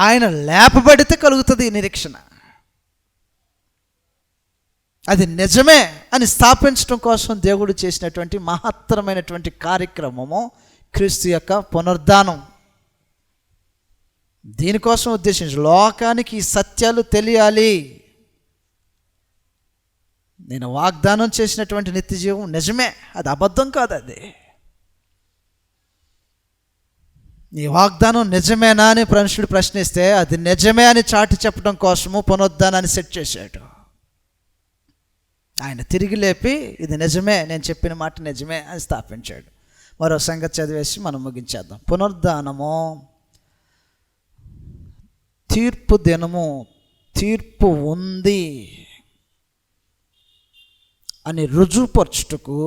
ఆయన లేపబడితే కలుగుతుంది ఈ నిరీక్షణ. అది నిజమే అని స్థాపించడం కోసం దేవుడు చేసినటువంటి మహత్తరమైనటువంటి కార్యక్రమము క్రీస్తు యొక్క పునరుద్ధానం. దీనికోసం ఉద్దేశించి లోకానికి ఈ సత్యాలు తెలియాలి. నేను వాగ్దానం చేసినటువంటి నిత్య జీవం నిజమే, అది అబద్ధం కాదు. అది ఈ వాగ్దానం నిజమేనా అని మనుషుడు ప్రశ్నిస్తే అది నిజమే అని చాటి చెప్పడం కోసము పునరుద్ధానాన్ని సెట్ చేశాడు. ఆయన తిరిగి లేపి ఇది నిజమే, నేను చెప్పిన మాట నిజమే అని స్థాపించాడు. మరో సంగతి చదివేసి మనం ముగించేద్దాం. పునరుద్ధానము తీర్పు దినము, తీర్పు ఉంది అని రుజువుపరచుటకు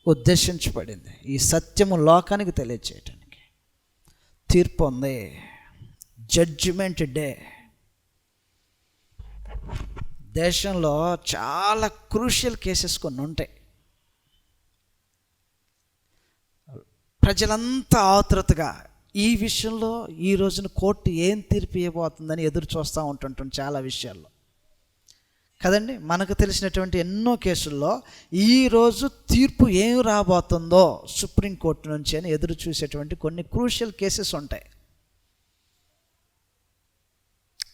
ఉద్దేశించబడింది. ఈ సత్యము లోకానికి తెలియచేయటానికి. తీర్పు ఉంది, జడ్జిమెంట్ డే. దేశంలో చాలా క్రూషియల్ కేసెస్ కొన్ని ఉంటాయి. ప్రజలంతా ఆతృతగా ఈ విషయంలో ఈ రోజున కోర్టు ఏం తీర్పు ఇవ్వబోతుందని ఎదురు చూస్తూ ఉంటుంటాం చాలా విషయాల్లో కదండి. మనకు తెలిసినటువంటి ఎన్నో కేసుల్లో ఈరోజు తీర్పు ఏం రాబోతుందో సుప్రీంకోర్టు నుంచి అని ఎదురు చూసేటువంటి కొన్ని క్రూషియల్ కేసెస్ ఉంటాయి.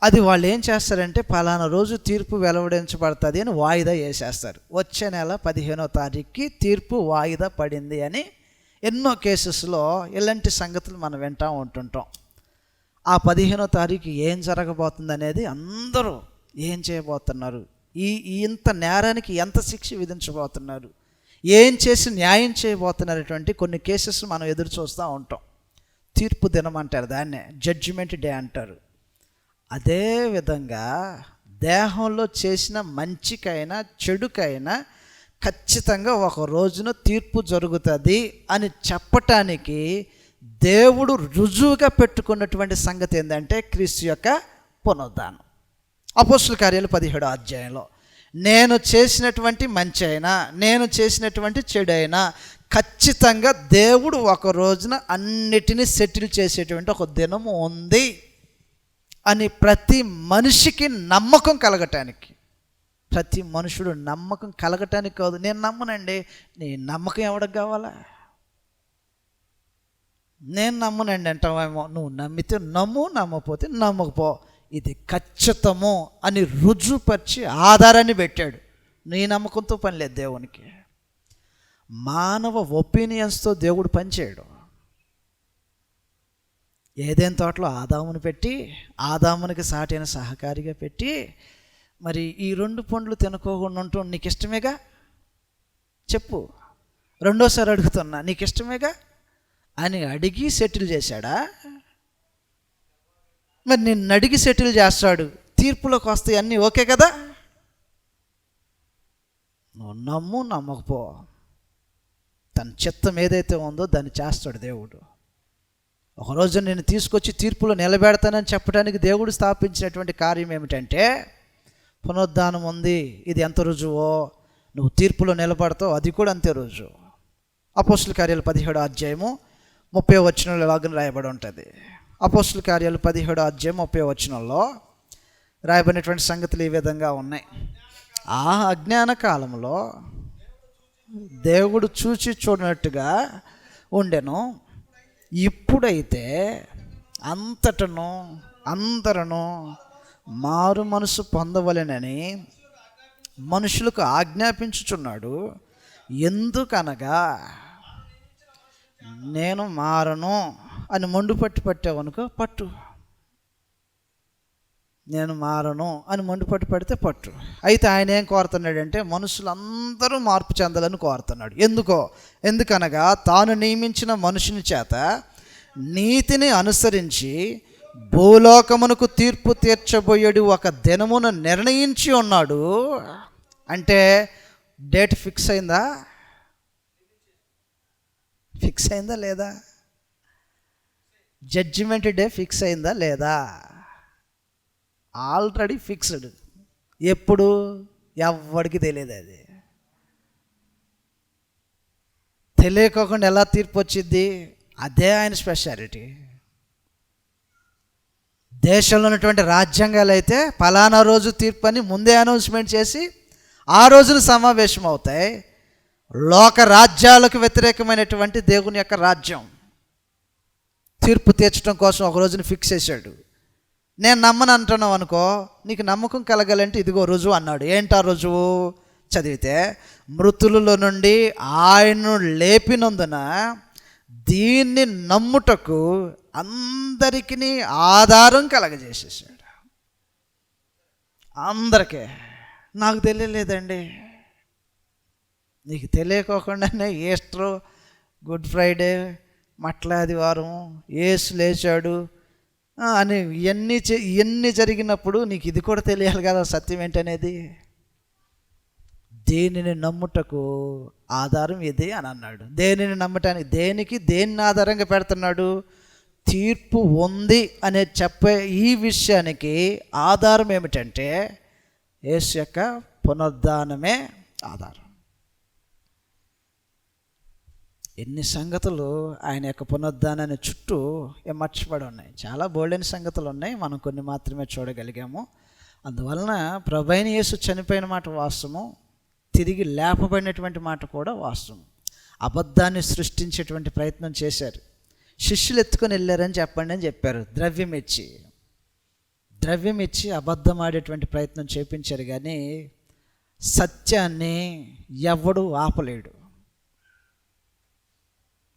అది వాళ్ళు ఏం చేస్తారంటే పలానా రోజు తీర్పు వెలువడించబడుతుంది అని వాయిదా వేసేస్తారు. వచ్చే నెల 15వ తారీఖుకి తీర్పు వాయిదా పడింది అని ఎన్నో కేసెస్లో ఇలాంటి సంగతులు మనం వింటూ ఉంటుంటాం. ఆ 15వ తారీఖు ఏం జరగబోతుంది అనేది అందరూ ఏం చేయబోతున్నారు, ఇంత నేరానికి ఎంత శిక్ష విధించబోతున్నారు, ఏం చేసి న్యాయం చేయబోతున్నటువంటి కొన్ని కేసెస్ మనం ఎదురు చూస్తూ ఉంటాం. తీర్పు దినం అంటారు, దాన్నే జడ్జిమెంట్ డే అంటారు. అదేవిధంగా దేహంలో చేసిన మంచికైనా చెడుకైనా ఖచ్చితంగా ఒక రోజున తీర్పు జరుగుతుంది అని చెప్పటానికి దేవుడు రుజువుగా పెట్టుకున్నటువంటి సంగతి ఏంటంటే క్రీస్తు యొక్క పునరుద్ధానం. అపోస్తుల కార్యాలు 17వ అధ్యాయంలో నేను చేసినటువంటి మంచి అయినా నేను చేసినటువంటి చెడు అయినా ఖచ్చితంగా దేవుడు ఒక రోజున అన్నిటినీ సెటిల్ చేసేటువంటి ఒక దినము ఉంది అని ప్రతి మనిషికి నమ్మకం కలగటానికి, ప్రతి మనుషుడు నమ్మకం కలగటానికి కాదు. నేను నమ్మనండి, నీ నమ్మకం ఎవరికి కావాలా? నేను నమ్మనండి అంటావేమో, నువ్వు నమ్మితే నమ్ము, నమ్మకపోతే నమ్మకపో. ఇది ఖచ్చితము అని రుజువుపరిచి ఆధారాన్ని పెట్టాడు. నీ నమ్మకంతో పని లేదు దేవునికి. మానవ ఒపీనియన్స్తో దేవుడు పనిచేయడు. ఏదైనా తోటలో ఆదామును పెట్టి ఆదామునికి సాటైన సహకారిగా పెట్టి మరి ఈ 2 పండ్లు తినకోకుండా ఉంటాం నీకు ఇష్టమేగా చెప్పు, రెండోసారి అడుగుతున్నా నీకు ఇష్టమేగా అని అడిగి సెటిల్ చేశాడా? మరి నిన్ను అడిగి సెటిల్ చేస్తాడు, తీర్పులోకి వస్తాయి అన్నీ ఓకే కదా. నువ్వు నమ్ము నమ్మకపో, తన చిత్తం ఏదైతే ఉందో దాన్ని చేస్తాడు దేవుడు. ఒకరోజు నేను తీసుకొచ్చి తీర్పులో నిలబెడతానని చెప్పడానికి దేవుడు స్థాపించినటువంటి కార్యం ఏమిటంటే పునరుద్ధానం ఉంది. ఇది ఎంత రుజువో నువ్వు తీర్పులో నిలబడతావు, అది కూడా అంతే రుజువు. అపోస్తుల కార్యాలు 17వ అధ్యాయము 30వ వచనంలో ఇలాగ రాయబడి ఉంటుంది. అపోస్తుల కార్యాలు 17వ అధ్యాయం 30వ వచనంలో రాయబడినటువంటి సంగతులు ఈ విధంగా ఉన్నాయి. ఆ అజ్ఞాన కాలంలో దేవుడు చూచి చూడనట్టుగా ఉండెను. ఇప్పుడైతే అంతటను అందరను మారు మనసు పొందవలెనని మనుషులకు ఆజ్ఞాపించుచున్నాడు. ఎందుకనగా నేను మారను అని మొండు పట్టావనుకో పట్టు, నేను మారను అని మొండు పడితే పట్టు. అయితే ఆయన ఏం కోరుతున్నాడంటే మనుషులందరూ మార్పు చెందాలని కోరుతున్నాడు. ఎందుకనగా తాను నియమించిన మనుషుని చేత నీతిని అనుసరించి భూలోకమునకు తీర్పు తీర్చబోయేడు ఒక దినమును నిర్ణయించి ఉన్నాడు. అంటే డేట్ ఫిక్స్ అయిందా? ఫిక్స్ అయిందా లేదా? జడ్జిమెంట్ డే ఫిక్స్ అయిందా లేదా? Already fixed. ఎప్పుడు? ఎవరికి తెలియదు. అది తెలియకోకుండా ఎలా తీర్పు వచ్చింది? అదే ఆయన స్పెషాలిటీ. దేశంలో ఉన్నటువంటి రాజ్యాంగాలు అయితే ఫలానా రోజు తీర్పు అని ముందే అనౌన్స్మెంట్ చేసి ఆ రోజున సమావేశం అవుతాయి. లోక రాజ్యాలకు వ్యతిరేకమైనటువంటి దేవుని యొక్క రాజ్యం తీర్పు తీర్చడం కోసం ఒక రోజున ఫిక్స్ చేశాడు. నేను నమ్మను అంటున్నావు అనుకో, నీకు నమ్మకం కలగాలంటే ఇదిగో రుజువు అన్నాడు. ఏంటా రుజువు? చదివితే మృతులలో నుండి ఆయన్ను లేపినందున దీన్ని నమ్ముటకు అందరికీ ఆధారం కలగజేసేసాడు. అందరికీ. నాకు తెలియలేదండి. నీకు తెలియకోకుండానే ఈస్టర్, గుడ్ ఫ్రైడే, మట్ల ఆదివారం, యేసు లేచాడు అని ఇవన్నీ జరిగినప్పుడు నీకు ఇది కూడా తెలియాలి కదా సత్యం ఏంటనేది. దేనిని నమ్ముటకు ఆధారం ఇది అని అన్నాడు. దేనిని నమ్మటానికి, దేన్ని ఆధారంగా పెడుతున్నాడు? తీర్పు ఉంది అనే చెప్పే ఈ విషయానికి ఆధారం ఏమిటంటే యేసు యొక్క పునరుద్ధానమే ఆధారం. ఎన్ని సంగతులు ఆయన యొక్క పునరుద్ధానాన్ని చుట్టూ మర్చిపడి ఉన్నాయి. చాలా బోల్డైన సంగతులు ఉన్నాయి, మనం కొన్ని మాత్రమే చూడగలిగాము. అందువలన ప్రభువైన యేసు చనిపోయిన మాట వాస్తవము, తిరిగి లేపబడినటువంటి మాట కూడా వాస్తవం. అబద్ధాన్ని సృష్టించేటువంటి ప్రయత్నం చేశారు. శిష్యులు ఎత్తుకొని వెళ్ళారని చెప్పండి అని చెప్పారు. ద్రవ్యం ఇచ్చి అబద్ధం ఆడేటువంటి ప్రయత్నం చేపించారు. కానీ సత్యాన్ని ఎవడు ఆపలేడు.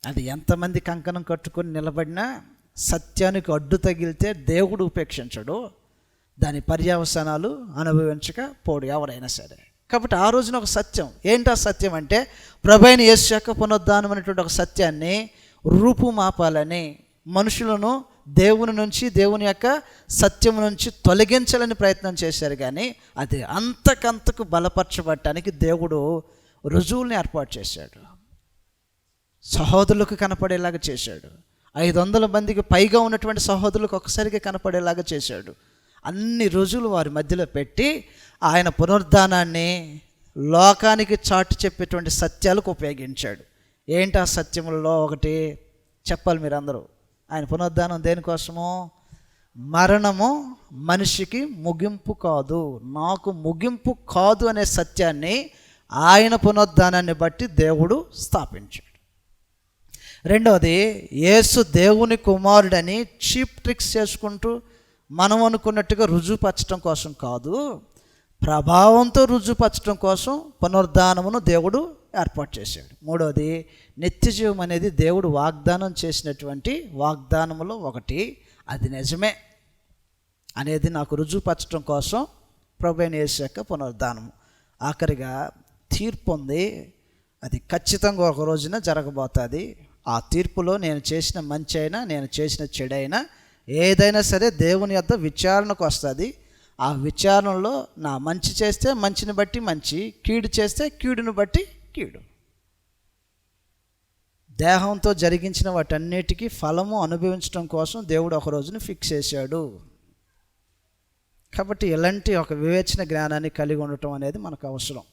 అది ఎంతమంది కంకణం కట్టుకొని నిలబడినా సత్యానికి అడ్డు తగిలితే దేవుడు ఉపేక్షించడు, దాని పర్యవసానాలు అనుభవించకపోడు ఎవరైనా సరే. కాబట్టి ఆ రోజున ఒక సత్యం, ఏంటి ఆ సత్యం అంటే ప్రభువైన యేసు యొక్క పునరుద్ధానం అనేటువంటి ఒక సత్యాన్ని రూపుమాపాలని, మనుషులను దేవుని నుంచి, దేవుని యొక్క సత్యం నుంచి తొలగించాలని ప్రయత్నం చేశారు. కానీ అది అంతకంతకు బలపరచబడటానికి దేవుడు రుజువుల్ని ఏర్పాటు చేశాడు. సహోదరులకు కనపడేలాగా చేశాడు. 500 మందికి పైగా ఉన్నటువంటి సహోదరులకు ఒకసారిగా కనపడేలాగా చేశాడు. అన్ని రుజువులు వారి మధ్యలో పెట్టి ఆయన పునరుద్ధానాన్ని లోకానికి చాటి చెప్పేటువంటి సత్యాలకు ఉపయోగించాడు. ఏంటి ఆ సత్యములలో ఒకటి చెప్పాలి మీరందరూ. ఆయన పునరుద్ధానం దేనికోసము? మరణము మనిషికి ముగింపు కాదు, నాకు ముగింపు కాదు అనే సత్యాన్ని ఆయన పునరుద్ధానాన్ని బట్టి దేవుడు స్థాపించాడు. రెండవది, యేసు దేవుని కుమారుడని చీప్ ట్రిక్స్ చేసుకుంటూ మనం అనుకున్నట్టుగా రుజువుపరచడం కోసం కాదు, ప్రభావంతో రుజువుపరచడం కోసం పునరుద్ధానమును దేవుడు ఏర్పాటు చేశాడు. మూడవది, నిత్యజీవం అనేది దేవుడు వాగ్దానం చేసినటువంటి వాగ్దానములో ఒకటి, అది నిజమే అనేది నాకు రుజువుపరచడం కోసం ప్రభువైన యేసు యొక్క పునరుద్ధానము. ఆఖరిగా తీర్పు ఉంది, అది ఖచ్చితంగా ఒక రోజున జరగబోతుంది. ఆ తీర్పులో నేను చేసిన మంచి అయినా, నేను చేసిన చెడైనా, ఏదైనా సరే దేవుని యొద్ద విచారణకు వస్తుంది. ఆ విచారణలో నా మంచి చేస్తే మంచిని బట్టి మంచి, కీడు చేస్తే కీడును బట్టి కీడు. దేహంతో జరిగించిన వాటన్నిటికీ ఫలము అనుభవించడం కోసం దేవుడు ఒక రోజును ఫిక్స్ చేశాడు. కాబట్టి ఇలాంటి ఒక వివేచన జ్ఞానాన్ని కలిగి ఉండటం అనేది మనకు అవసరం.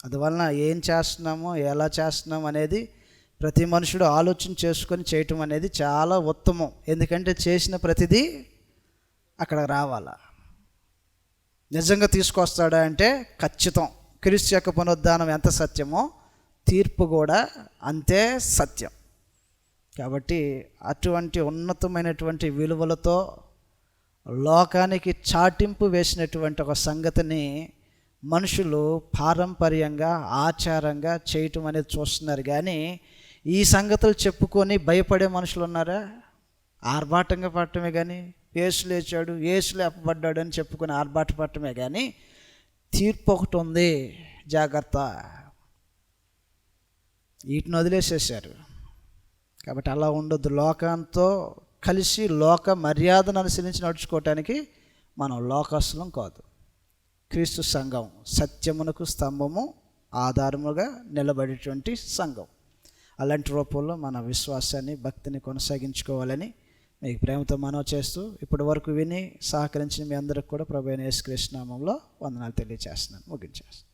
అందువలన ఏం చేస్తున్నామో, ఎలా చేస్తున్నాం అనేది ప్రతి మనుషుడు ఆలోచన చేసుకొని చేయటం అనేది చాలా ఉత్తమం. ఎందుకంటే చేసిన ప్రతిదీ అక్కడ రావాలా. నిజంగా తీసుకొస్తాడా అంటే ఖచ్చితం. క్రీస్తు యొక్క పునరుద్ధానం ఎంత సత్యమో తీర్పు కూడా అంతే సత్యం. కాబట్టి అటువంటి ఉన్నతమైనటువంటి విలువలతో లోకానికి చాటింపు వేసినటువంటి ఒక సంగతిని మనుషులు పారంపర్యంగా, ఆచారంగా చేయటం అనేది చూస్తున్నారు. కానీ ఈ సంగతులు చెప్పుకొని భయపడే మనుషులు ఉన్నారా? ఆర్భాటంగా పడటమే కానీ, యేసు లేచాడు, యేసు లేపబడ్డాడు అని చెప్పుకొని ఆర్భాట పడటమే కానీ తీర్పు ఒకటి ఉంది, జాగ్రత్త, వీటిని వదిలేసేసారు. కాబట్టి అలా ఉండొద్దు. లోకంతో కలిసి లోక మర్యాదను అనుసరించి నడుచుకోవటానికి మనం లోకస్తులం కాదు. క్రీస్తు సంఘం సత్యమునకు స్తంభము, ఆధారముగా నిలబడేటువంటి సంఘం. అలాంటి రూపంలో మన విశ్వాసాన్ని, భక్తిని కొనసాగించుకోవాలని మీకు ప్రేమతో మనవి చేస్తూ ఇప్పటి వరకు విని సహకరించిన మీ అందరికి కూడా ప్రభువైన యేసుక్రీస్తు నామములో వందనాలు తెలియజేస్తున్నాను. ముగించేస్తాను.